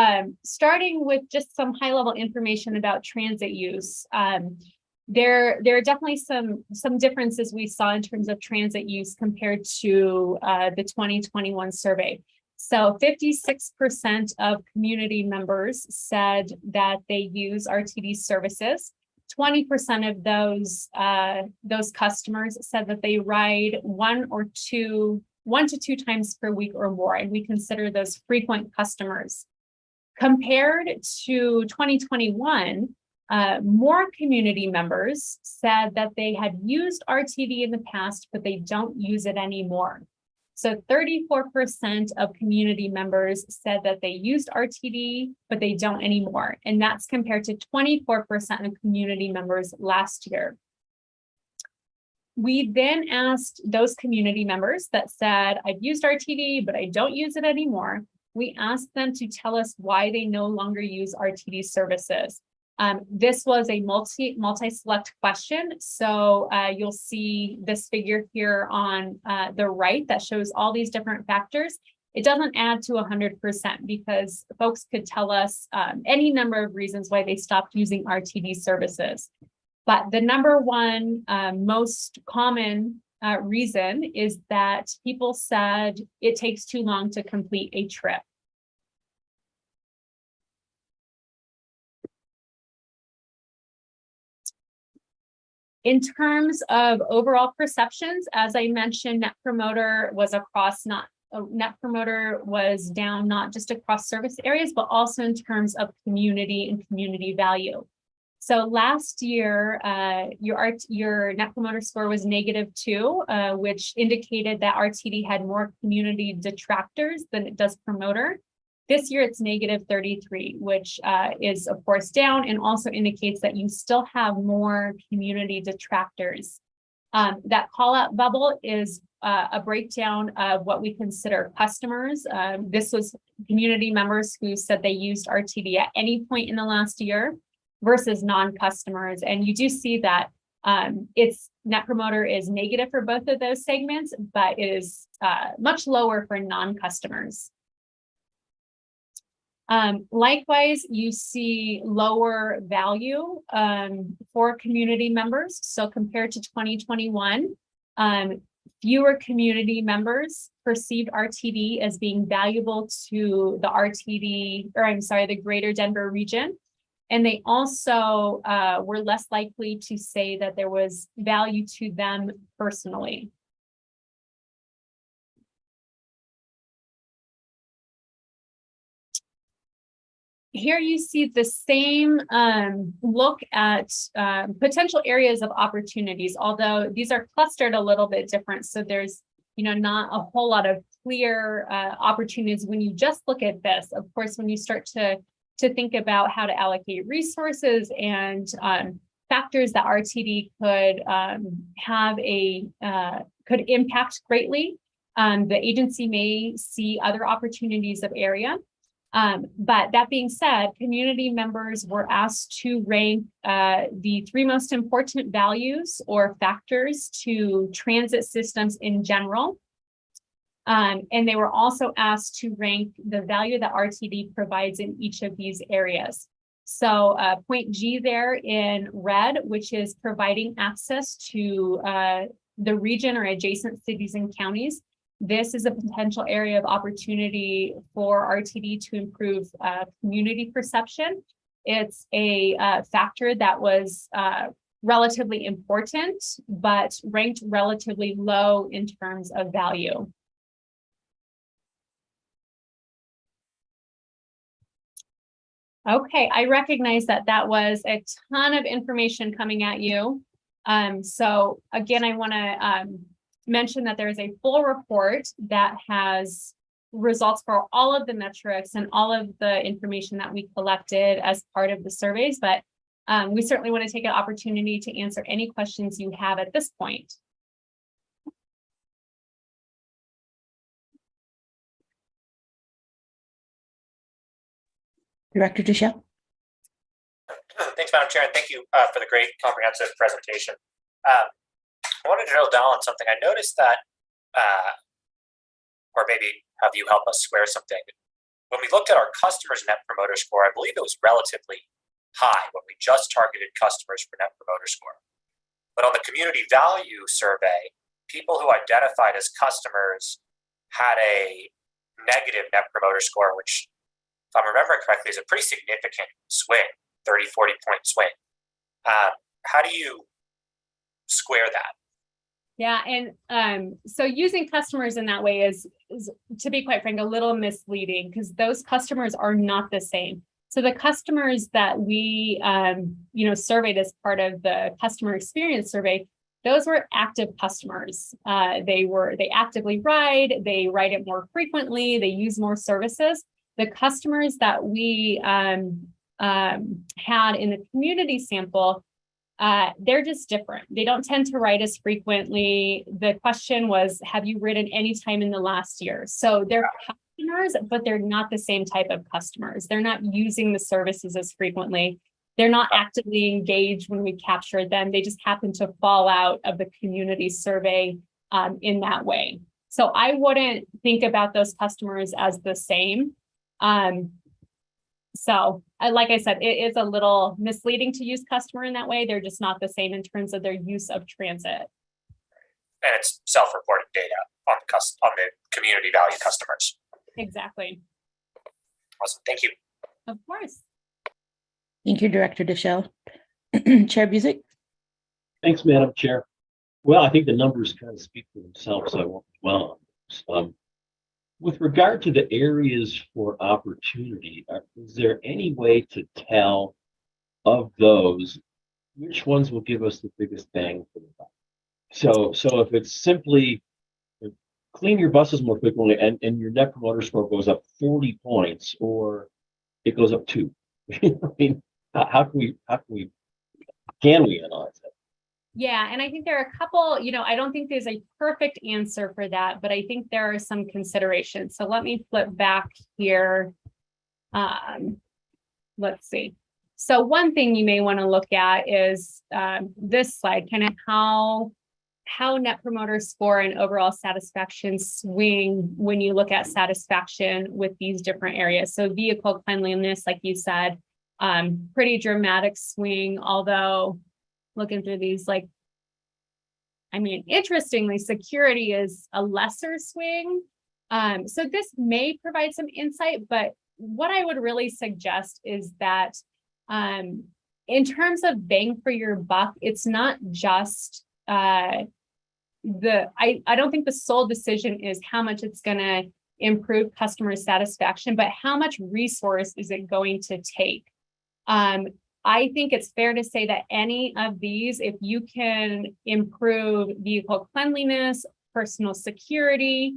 starting with just some high-level information about transit use, there are definitely some differences we saw in terms of transit use compared to the 2021 survey. So 56% of community members said that they use RTD services. 20% of those customers said that they ride one to two times per week or more, and we consider those frequent customers. Compared to 2021, more community members said that they had used RTD in the past, but they don't use it anymore. So 34% of community members said that they used RTD, but they don't anymore. And that's compared to 24% of community members last year. We then asked those community members that said, I've used RTD, but I don't use it anymore. We asked them to tell us why they no longer use RTD services. This was a multi-select question. So you'll see this figure here on the right that shows all these different factors. It doesn't add to 100% because folks could tell us any number of reasons why they stopped using RTD services. But the number one most common reason is that people said it takes too long to complete a trip. In terms of overall perceptions, as I mentioned, Net Promoter was down not just across service areas, but also in terms of community and community value. So last year, your Net Promoter score was -2, which indicated that RTD had more community detractors than it does promoter. This year it's -33, which is of course down, and also indicates that you still have more community detractors. That call out bubble is a breakdown of what we consider customers. This was community members who said they used RTD at any point in the last year versus non-customers. And you do see that its Net Promoter is negative for both of those segments, but it is much lower for non-customers. Likewise, you see lower value for community members. So compared to 2021, fewer community members perceived RTD as being valuable to the greater Denver region. And they also were less likely to say that there was value to them personally. Here you see the same look at potential areas of opportunities, although these are clustered a little bit different. So there's, not a whole lot of clear opportunities when you just look at this. Of course, when you start to think about how to allocate resources and factors that RTD could impact greatly, the agency may see other opportunities of area. But that being said, community members were asked to rank the 3 most important values or factors to transit systems in general. And they were also asked to rank the value that RTD provides in each of these areas. So point G there in red, which is providing access to the region or adjacent cities and counties. This is a potential area of opportunity for RTD to improve community perception. It's a factor that was relatively important, but ranked relatively low in terms of value. Okay, I recognize that was a ton of information coming at you. So again, I want to mention that there is a full report that has results for all of the metrics and all of the information that we collected as part of the surveys, but we certainly want to take an opportunity to answer any questions you have at this point. Director Duchelle. Thanks, Madam Chair, and thank you for the great comprehensive presentation. I wanted to drill down on something. I noticed that, or maybe have you help us square something. When we looked at our customers' Net Promoter Score, I believe it was relatively high when we just targeted customers for Net Promoter Score. But on the community value survey, people who identified as customers had a negative Net Promoter Score, which, if I'm remembering correctly, is a pretty significant swing, 30, 40 point swing. How do you square that? Yeah, and so using customers in that way is, to be quite frank, a little misleading because those customers are not the same. So the customers that we, surveyed as part of the customer experience survey, those were active customers. They actively ride, they ride it more frequently, they use more services. The customers that we had in the community sample, they're just different. They don't tend to ride as frequently. The question was, have you ridden any time in the last year? So they're customers, but they're not the same type of customers. They're not using the services as frequently. They're not actively engaged when we capture them. They just happen to fall out of the community survey in that way. So I wouldn't think about those customers as the same. Like I said, it is a little misleading to use customer in that way. They're just not the same in terms of their use of transit. And it's self-reported data on the community value customers. Exactly. Awesome. Thank you. Of course. Thank you, Director Deschel. Chair Busick? Thanks, Madam Chair. Well, I think the numbers kind of speak for themselves, so I won't dwell on this. With regard to the areas for opportunity, is there any way to tell of those which ones will give us the biggest bang for the buck? So if it's simply clean your buses more frequently and your net promoter score goes up 40 points, or it goes up 2. I mean, how can we analyze that? Yeah, and I think there are a couple, I don't think there's a perfect answer for that, but I think there are some considerations. So let me flip back here. Let's see. So one thing you may want to look at is this slide, kind of how net promoter score and overall satisfaction swing when you look at satisfaction with these different areas. So vehicle cleanliness, like you said, pretty dramatic swing, although looking through these, interestingly, security is a lesser swing. So this may provide some insight, but what I would really suggest is that in terms of bang for your buck, it's not just I don't think the sole decision is how much it's going to improve customer satisfaction, but how much resource is it going to take? I think it's fair to say that any of these, if you can improve vehicle cleanliness, personal security,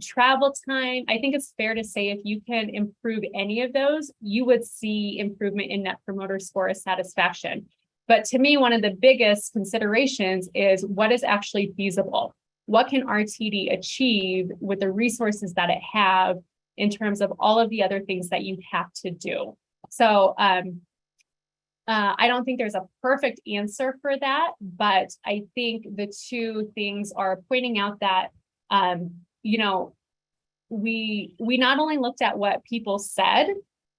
travel time, I think it's fair to say if you can improve any of those, you would see improvement in net promoter score of satisfaction. But to me, one of the biggest considerations is what is actually feasible. What can RTD achieve with the resources that it have in terms of all of the other things that you have to do? So I don't think there's a perfect answer for that, but I think the two things are pointing out that, we not only looked at what people said,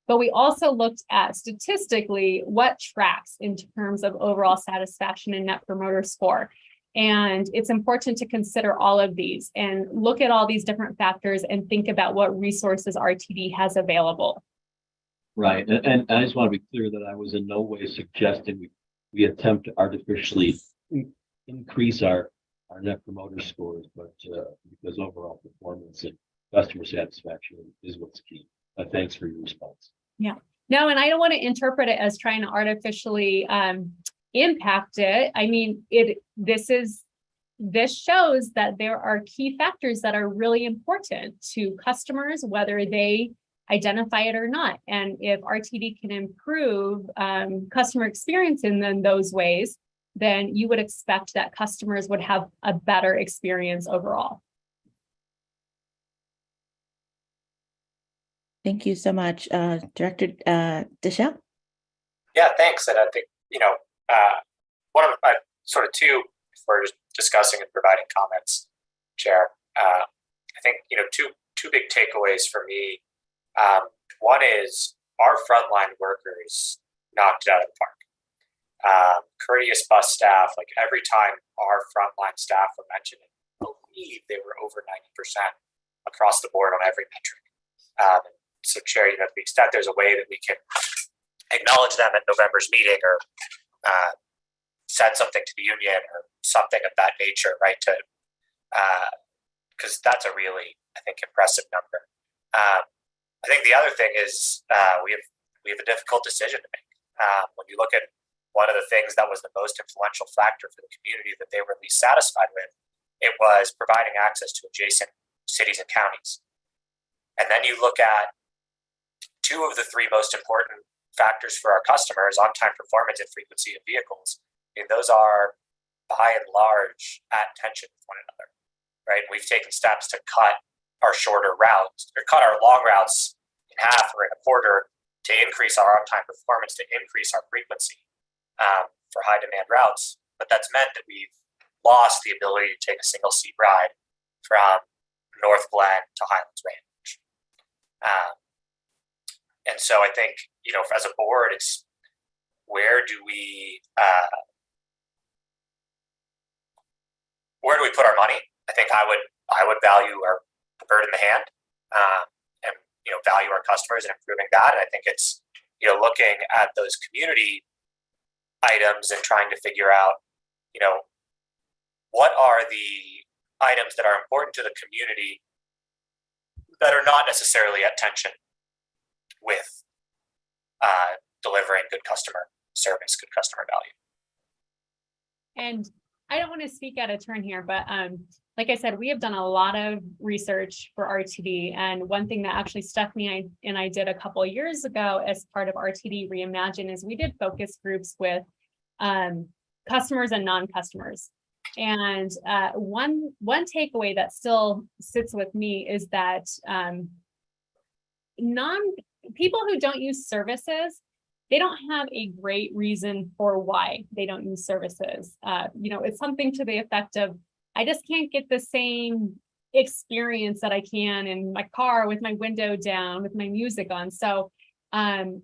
but we also looked at statistically what tracks in terms of overall satisfaction and net promoter score. And it's important to consider all of these and look at all these different factors and think about what resources RTD has available. Right, and I just want to be clear that I was in no way suggesting we attempt to artificially increase our net promoter scores, but because overall performance and customer satisfaction is what's key. Thanks for your response. Yeah, no, and I don't want to interpret it as trying to artificially impact it. I mean, this shows that there are key factors that are really important to customers, whether they identify it or not. And if RTD can improve customer experience in those ways, then you would expect that customers would have a better experience overall. Thank you so much, Director Deschel. Yeah, thanks. And I think, one of the sort of two, if we're just discussing and providing comments, Chair, I think, two big takeaways for me. One is our frontline workers knocked it out of the park. Courteous bus staff, like every time our frontline staff were mentioned, I believe they were over 90% across the board on every metric. So, Chair, to the extent there's a way that we can acknowledge them at November's meeting or send something to the union or something of that nature, right? Because that's a really, I think, impressive number. I think the other thing is we have a difficult decision to make. When you look at one of the things that was the most influential factor for the community that they were least satisfied with, it was providing access to adjacent cities and counties. And then you look at two of the three most important factors for our customers, on-time performance and frequency of vehicles. I mean, those are by and large at tension with one another, right? We've taken steps to cut our shorter routes or cut our long routes in half or in a quarter to increase our on-time performance, to increase our frequency for high demand routes. But that's meant that we've lost the ability to take a single seat ride from North Glen to Highlands Range. And so I think, as a board, it's where do we put our money? I think I would value the bird in the hand, and value our customers and improving that. And I think it's looking at those community items and trying to figure out what are the items that are important to the community that are not necessarily at tension with delivering good customer service, good customer value. And I don't want to speak out of turn here, but like I said, we have done a lot of research for RTD. And one thing that actually Stephanie and I did a couple of years ago as part of RTD Reimagine is we did focus groups with customers and non-customers. And one takeaway that still sits with me is that people who don't use services, they don't have a great reason for why they don't use services. It's something to the effect of, I just can't get the same experience that I can in my car with my window down, with my music on. So, one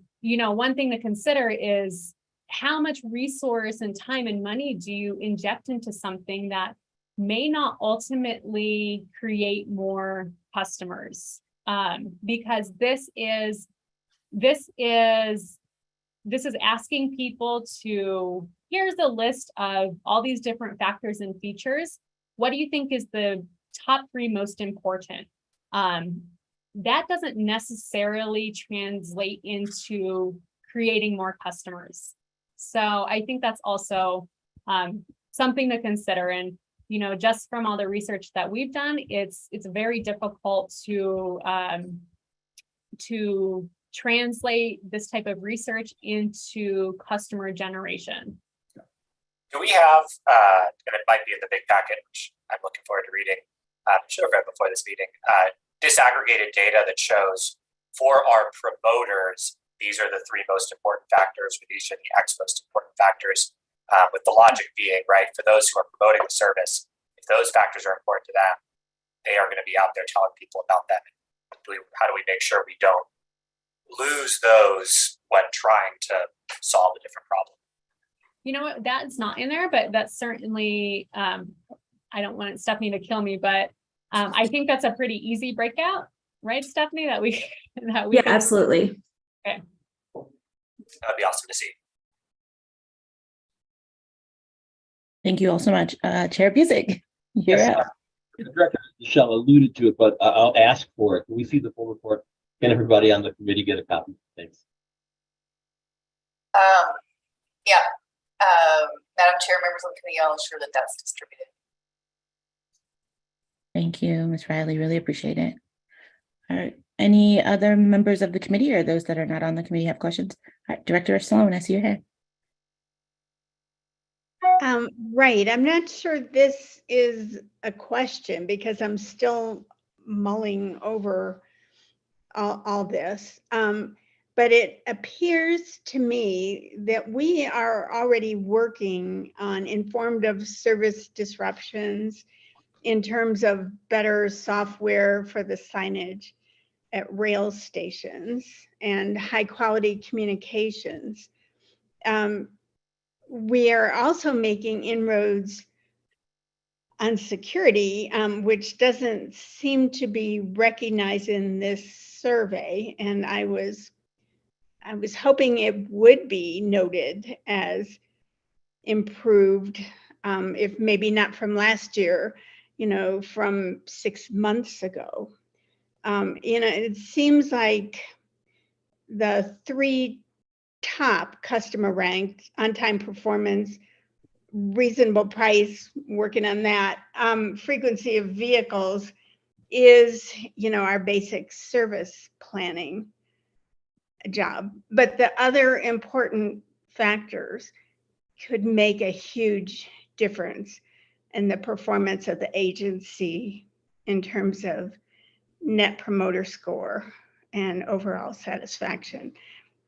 thing to consider is how much resource and time and money do you inject into something that may not ultimately create more customers? Because this is asking people to, here's a list of all these different factors and features. What do you think is the top 3 most important? That doesn't necessarily translate into creating more customers. So I think that's also something to consider. And, just from all the research that we've done, it's very difficult to translate this type of research into customer generation. Do we have, and it might be in the big packet, which I'm looking forward to reading, should have read before this meeting, disaggregated data that shows for our promoters, these are the 3 most important factors, or these are the X most important factors, with the logic being, right, for those who are promoting the service, if those factors are important to them, they are going to be out there telling people about them. How do we make sure we don't lose those when trying to solve a different problem? You know what, that's not in there, but that's certainly, I don't want Stephanie to kill me, but I think that's a pretty easy breakout, right, Stephanie, that we Yeah, absolutely. Okay. That'd be awesome to see. Thank you all so much. Chair Busick, you're Yes, up. Director Michelle alluded to it, but I'll ask for it. Can we see the full report? Can everybody on the committee get a copy? Thanks. Madam Chair, members of the committee, I'll ensure that that's distributed. Thank you, Ms. Riley. Really appreciate it. All right. Any other members of the committee or those that are not on the committee have questions? All right, Director Sloan, I see your hand. Right. I'm not sure this is a question because I'm still mulling over all this. But it appears to me that we are already working on informed of service disruptions in terms of better software for the signage at rail stations and high quality communications. We are also making inroads on security, which doesn't seem to be recognized in this survey. And I was hoping it would be noted as improved, if maybe not from last year, from 6 months ago. It seems like the 3 top customer ranked, on-time performance, reasonable price, working on that, frequency of vehicles is, our basic service planning job. But the other important factors could make a huge difference in the performance of the agency in terms of Net Promoter Score and overall satisfaction.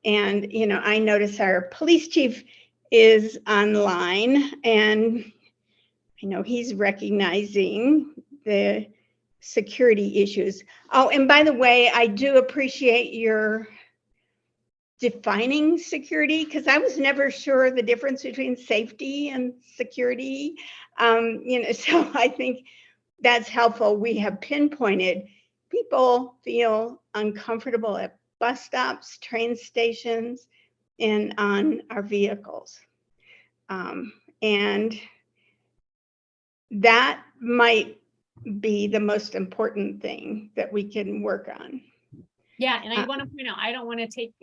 And, I notice our police chief is online, and I know he's recognizing the security issues. Oh, and by the way, I do appreciate your defining security, because I was never sure the difference between safety and security. So I think that's helpful. We have pinpointed people feel uncomfortable at bus stops, train stations, and on our vehicles. And that might be the most important thing that we can work on. Yeah, and I want to point out, I don't want to take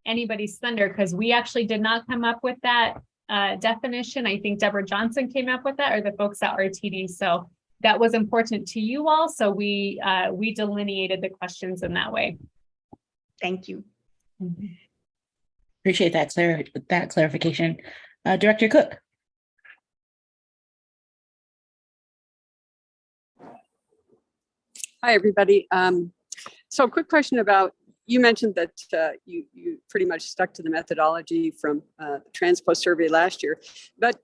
anybody's thunder, because we actually did not come up with that definition. I think Deborah Johnson came up with that, or the folks at RTD. So that was important to you all. So we delineated the questions in that way. Thank you. Appreciate that clarification. Director Cook. Hi, everybody. So quick question about, you mentioned that you pretty much stuck to the methodology from the Transpo survey last year, but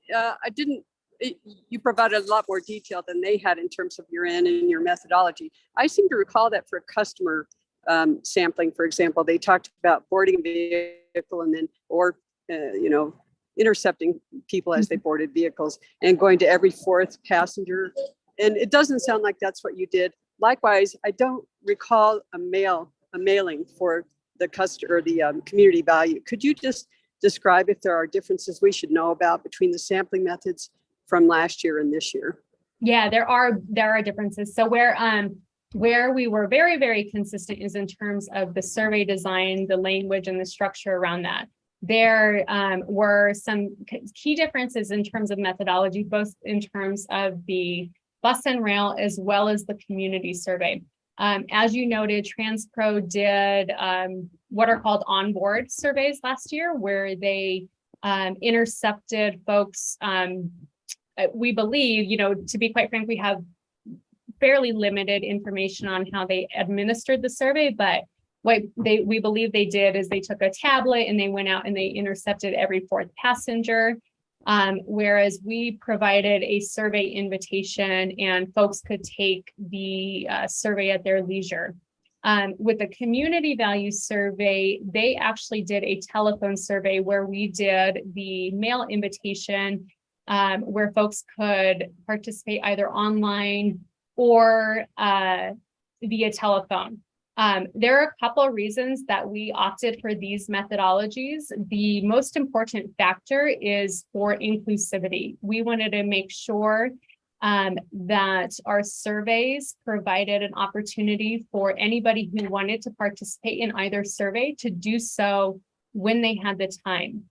you provided a lot more detail than they had in terms of your end and your methodology. I seem to recall that for customer sampling, for example, they talked about boarding a vehicle and then, intercepting people as they boarded vehicles and going to every fourth passenger. And it doesn't sound like that's what you did. Likewise, I don't recall a mailing for the customer or the community value. Could you just describe if there are differences we should know about between the sampling methods from last year and this year? Yeah, there are differences. So where we were very, very consistent is in terms of the survey design, the language, and the structure around that. There were some key differences in terms of methodology, both in terms of the bus and rail as well as the community survey. As you noted, Transpro did what are called onboard surveys last year, where they intercepted folks. We believe, to be quite frank, we have fairly limited information on how they administered the survey, but what we believe they did is they took a tablet and they went out and they intercepted every fourth passenger. Whereas we provided a survey invitation and folks could take the survey at their leisure. With the community value survey, they actually did a telephone survey where we did the mail invitation, where folks could participate either online or via telephone. There are a couple of reasons that we opted for these methodologies. The most important factor is for inclusivity. We wanted to make sure that our surveys provided an opportunity for anybody who wanted to participate in either survey to do so when they had the time.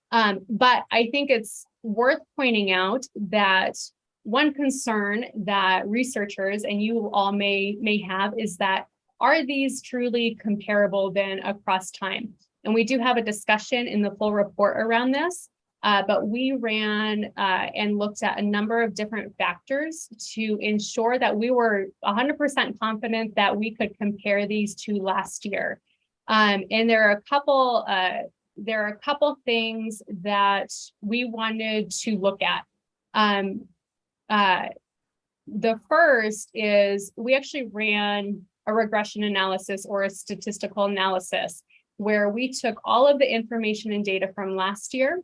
But I think it's worth pointing out that one concern that researchers and you all may have is that, are these truly comparable then across time? And we do have a discussion in the full report around this, but we ran and looked at a number of different factors to ensure that we were 100% confident that we could compare these to last year. And there are a couple things that we wanted to look at. The first is we actually ran a regression analysis or a statistical analysis where we took all of the information and data from last year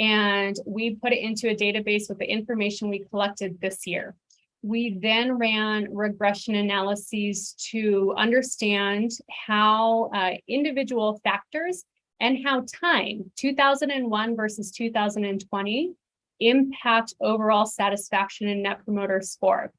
and we put it into a database with the information we collected this year. We then ran regression analyses to understand how individual factors and how time, 2001 versus 2020, impact overall satisfaction and net promoter score.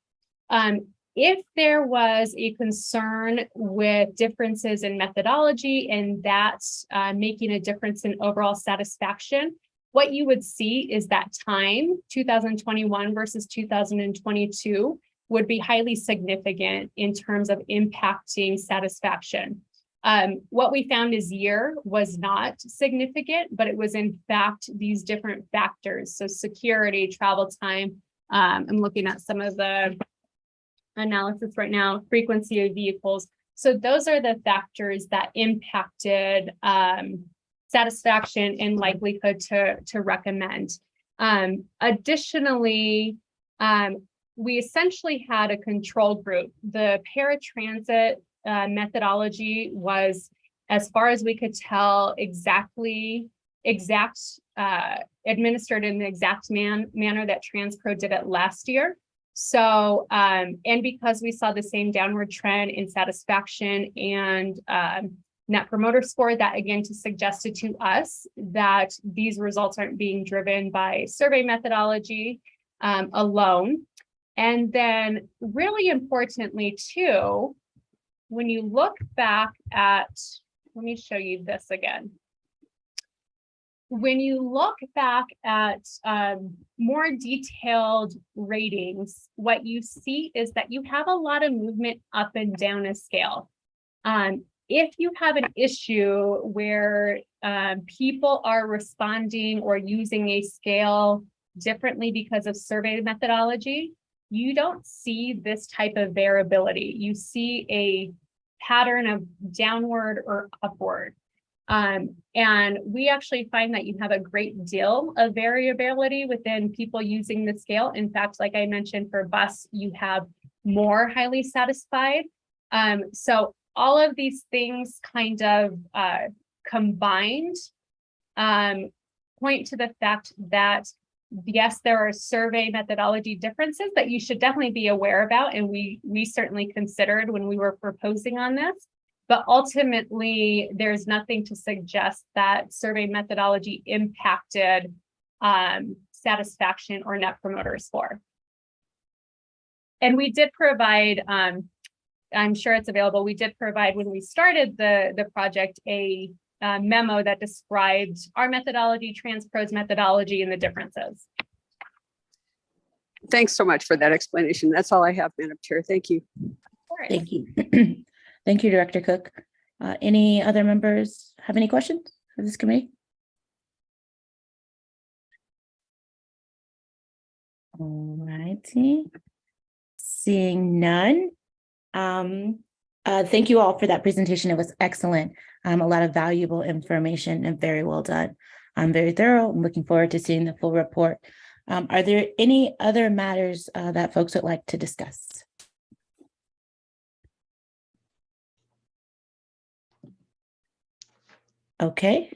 If there was a concern with differences in methodology and that's making a difference in overall satisfaction, what you would see is that time, 2021 versus 2022, would be highly significant in terms of impacting satisfaction. What we found is year was not significant, but it was in fact these different factors. So security, travel time. I'm looking at some of the analysis right now, frequency of vehicles. So those are the factors that impacted satisfaction and likelihood to recommend. Additionally, we essentially had a control group. The paratransit methodology was, as far as we could tell, administered in the exact manner that TransPro did it last year. So, and because we saw the same downward trend in satisfaction and Net Promoter Score, that again to suggested to us that these results aren't being driven by survey methodology alone. And then really importantly too, when you look back at, let me show you this again. When you look back at more detailed ratings, what you see is that you have a lot of movement up and down a scale. If you have an issue where people are responding or using a scale differently because of survey methodology, you don't see this type of variability. You see a pattern of downward or upward. And we actually find that you have a great deal of variability within people using the scale. In fact, like I mentioned for bus, you have more highly satisfied. So all of these things kind of combined point to the fact that yes, there are survey methodology differences that you should definitely be aware about, and we certainly considered when we were proposing on this. But ultimately, there's nothing to suggest that survey methodology impacted satisfaction or Net Promoter Score. And we did provide, I'm sure it's available, we did provide when we started the project a memo that described our methodology, TransPro's methodology, and the differences. Thanks so much for that explanation. That's all I have, Madam Chair. Thank you. Thank you. Thank you, Director Cook. Any other members have any questions for this committee? All righty. Seeing none. Thank you all for that presentation. It was excellent. A lot of valuable information and very well done. Very thorough. I'm looking forward to seeing the full report. Are there any other matters that folks would like to discuss? Okay,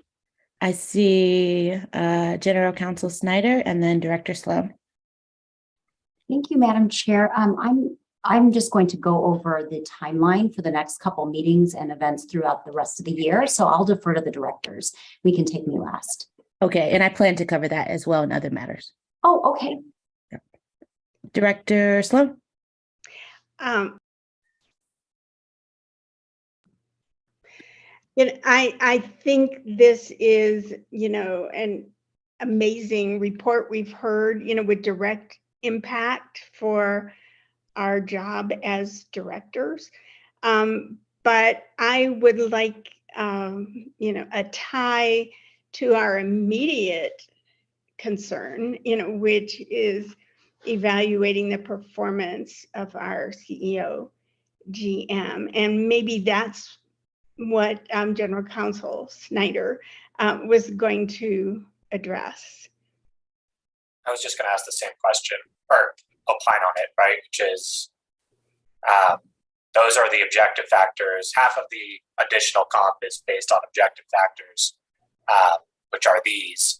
I see General Counsel Snyder and then Director Sloan. Thank you, Madam Chair. I'm just going to go over the timeline for the next couple meetings and events throughout the rest of the year. So I'll defer to the directors. We can take me last. Okay, and I plan to cover that as well in other matters. Oh, okay. Director Sloan. I think this is, an amazing report we've heard, with direct impact for our job as directors. But I would like, a tie to our immediate concern, which is evaluating the performance of our CEO, GM. And maybe that's what General Counsel Snyder was going to address. I was just going to ask the same question or opine on it, right? Which is those are the objective factors. Half of the additional comp is based on objective factors, which are these.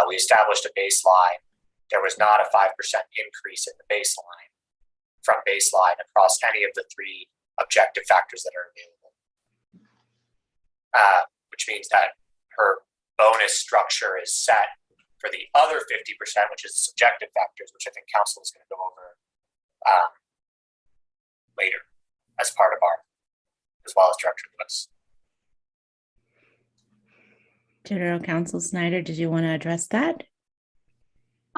We established a baseline. There was not a 5% increase in the baseline from baseline across any of the three objective factors that are available. Which means that her bonus structure is set for the other 50%, which is subjective factors, which I think Council is going to go over later as part of our, as well as Director Lewis. General Counsel Snyder, did you want to address that?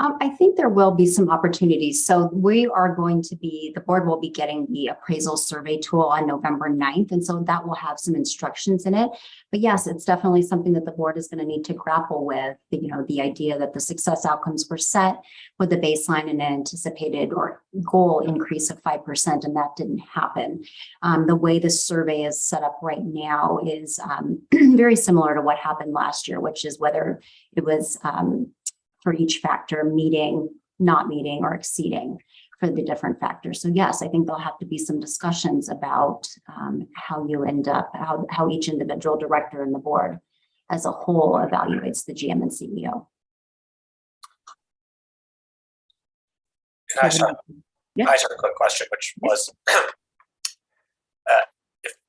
I think there will be some opportunities. So we are going to be, the board will be getting the appraisal survey tool on November 9th. And so that will have some instructions in it. But yes, it's definitely something that the board is going to need to grapple with, the idea that the success outcomes were set with the baseline and an anticipated or goal increase of 5%, and that didn't happen. The way the survey is set up right now is very similar to what happened last year, which is whether it was for each factor meeting, not meeting, or exceeding. for the different factors. So yes, I think there'll have to be some discussions about how you end up, how each individual director in the board as a whole evaluates the GM and CEO. Can I ask Yeah. I just have a quick question, which was,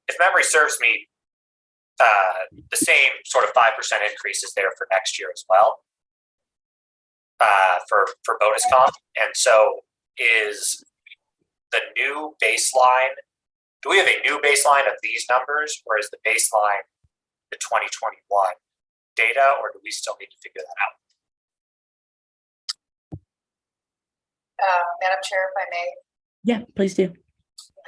if memory serves me, the same sort of 5% increase is there for next year as well, for bonus comp. And so is the new baseline, do we have a new baseline of these numbers, or is the baseline the 2021 data, or do we still need to figure that out? Madam Chair, if I may, Yeah, please do.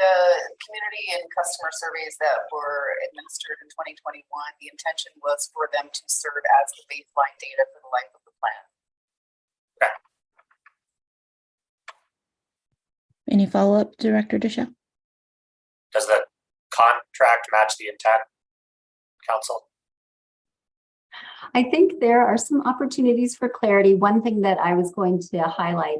the community and customer surveys that were administered in 2021, the intention was for them to serve as the baseline data for the life of the plan. Any follow-up, Director Deschamps? Does the contract match the intent, Council? I think there are some opportunities for clarity. One thing that I was going to highlight,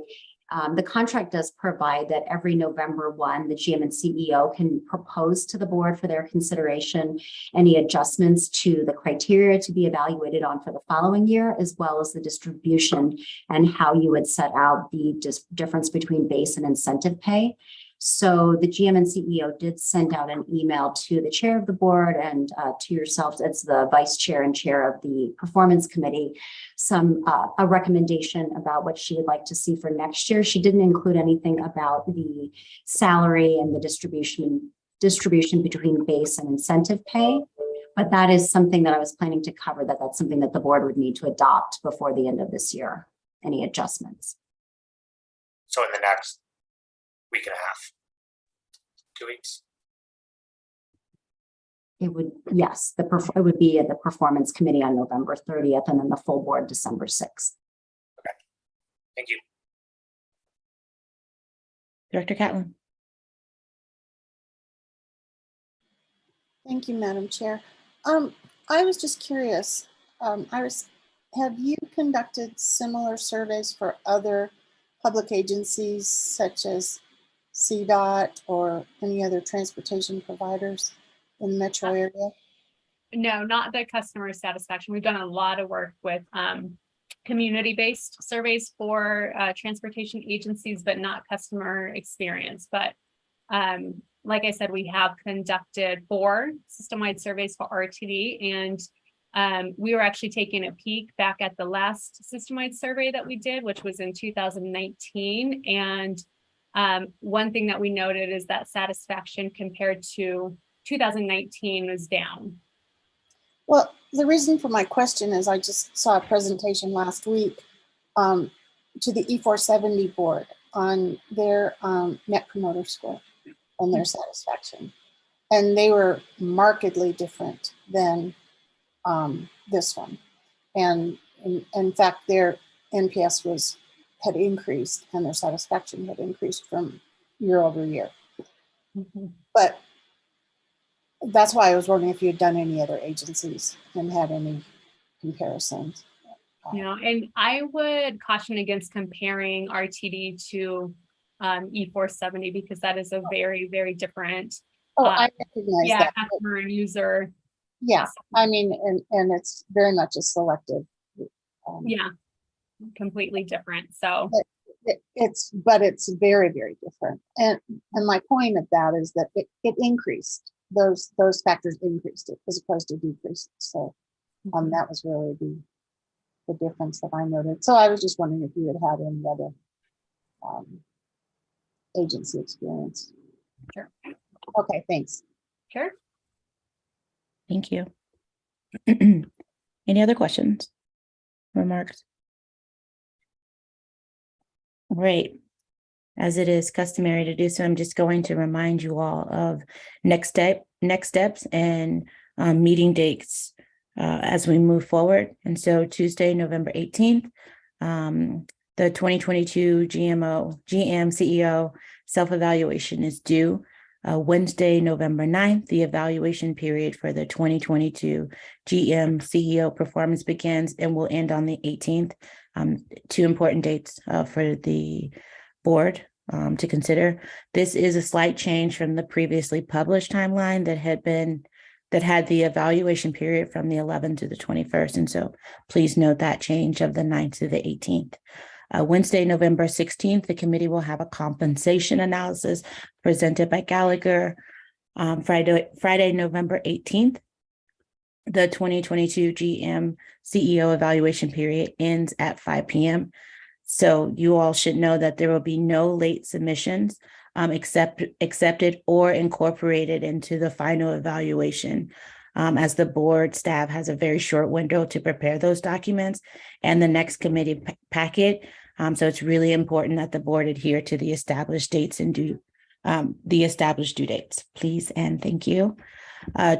the contract does provide that every November 1, the GM and CEO can propose to the board for their consideration any adjustments to the criteria to be evaluated on for the following year, as well as the distribution and how you would set out the difference between base and incentive pay. So the GM and CEO did send out an email to the chair of the board and to yourself as the vice chair and chair of the performance committee, a recommendation about what she would like to see for next year. She didn't include anything about the salary and the distribution between base and incentive pay, but that is something that I was planning to cover, that's something that the board would need to adopt before the end of this year, any adjustments. So in the next week and a half, 2 weeks? It would, yes, it would be at the performance committee on November 30th and then the full board December 6th. Okay, thank you. Director Catlin? Thank you, Madam Chair. I was just curious, Iris, have you conducted similar surveys for other public agencies such as CDOT or any other transportation providers in the metro area? No, not the customer satisfaction. We've done a lot of work with community-based surveys for transportation agencies, but not customer experience. But like I said, we have conducted 4 system-wide surveys for RTD, and we were actually taking a peek back at the last system-wide survey that we did, which was in 2019. And one thing that we noted is that satisfaction compared to 2019 was down. Well, the reason for my question is I just saw a presentation last week to the E470 board on their Net Promoter Score and their satisfaction. And they were markedly different than this one. And in fact, their NPS had increased and their satisfaction had increased from year over year. Mm-hmm. But that's why I was wondering if you had done any other agencies and had any comparisons. And I would caution against comparing RTD to E470 because that is a very, very different I recognize that. customer and user. Yeah, I mean, and it's very much a selective. Completely different. So it's very, very different. And my point of that is that it increased. Those factors increased it as opposed to decreased. So that was really the difference that I noted. So I was just wondering if you had any other agency experience. Sure. Okay, thanks. Sure. Thank you. Any other questions? Remarks? Great. As it is customary to do so, I'm just going to remind you all of next steps and meeting dates as we move forward. And so Tuesday, November 18th, the 2022 GM CEO self-evaluation is due. Wednesday, November 9th, the evaluation period for the 2022 GM CEO performance begins and will end on the 18th. 2 important dates for the board to consider. This is a slight change from the previously published timeline that had the evaluation period from the 11th to the 21st. And so please note that change of the 9th to the 18th. Wednesday, November 16th, the committee will have a compensation analysis presented by Gallagher. Friday, November 18th, the 2022 GM CEO evaluation period ends at 5 p.m. So you all should know that there will be no late submissions accepted or incorporated into the final evaluation, as the board staff has a very short window to prepare those documents and the next committee packet. So it's really important that the board adhere to the established dates and the established due dates, please and thank you.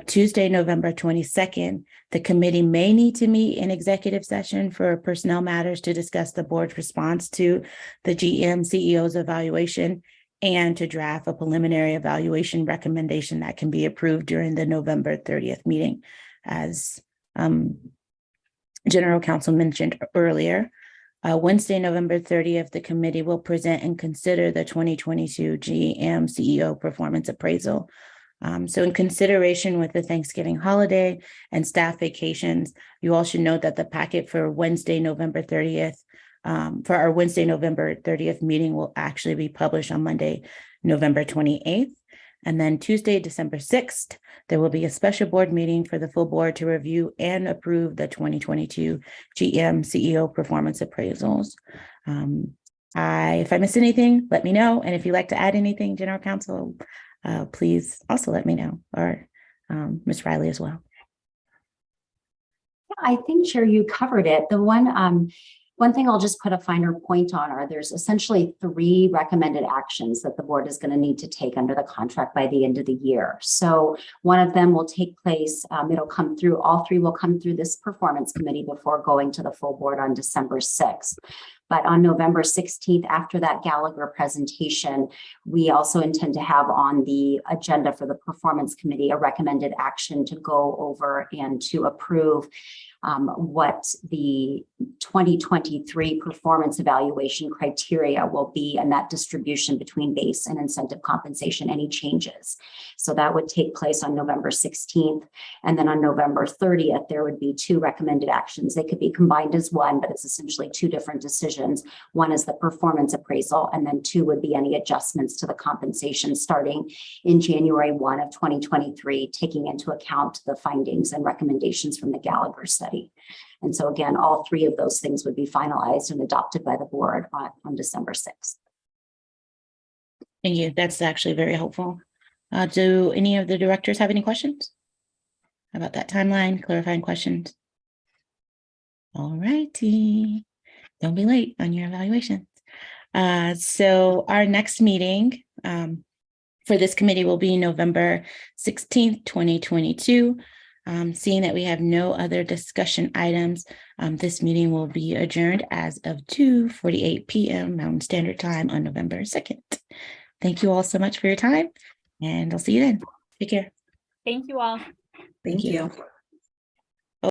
Tuesday, November 22nd, the committee may need to meet in executive session for personnel matters to discuss the board's response to the GM CEO's evaluation and to draft a preliminary evaluation recommendation that can be approved during the November 30th meeting. As General Counsel mentioned earlier, Wednesday, November 30th, the committee will present and consider the 2022 GM CEO performance appraisal. So in consideration with the Thanksgiving holiday and staff vacations, you all should note that the packet for Wednesday, November 30th, for our Wednesday, November 30th meeting will actually be published on Monday, November 28th. And then Tuesday, December 6th, there will be a special board meeting for the full board to review and approve the 2022 GM CEO performance appraisals. If I missed anything, let me know. And if you'd like to add anything, General Counsel, please also let me know, or Ms. Riley as well. I think, Chair, you covered it. The one thing I'll just put a finer point on are there's essentially 3 recommended actions that the board is going to need to take under the contract by the end of the year. So one of them will take place, it'll come through, all 3 will come through this performance committee before going to the full board on December 6th. But on November 16th, after that Gallagher presentation, we also intend to have on the agenda for the performance committee a recommended action to go over and to approve what the 2023 performance evaluation criteria will be, and that distribution between base and incentive compensation, any changes. So that would take place on November 16th. And then on November 30th, there would be 2 recommended actions. They could be combined as one, but it's essentially 2 different decisions. One is the performance appraisal, and then 2 would be any adjustments to the compensation starting in January 1 of 2023, taking into account the findings and recommendations from the Gallagher study. And so again, all 3 of those things would be finalized and adopted by the board on December 6th. Thank you. That's actually very helpful. Do any of the directors have any questions about that timeline, clarifying questions? All righty. Don't be late on your evaluations. So our next meeting for this committee will be November 16th, 2022. Seeing that we have no other discussion items, this meeting will be adjourned as of 2:48 p.m. Mountain Standard Time on November 2nd. Thank you all so much for your time, and I'll see you then. Take care. Thank you all. Thank you.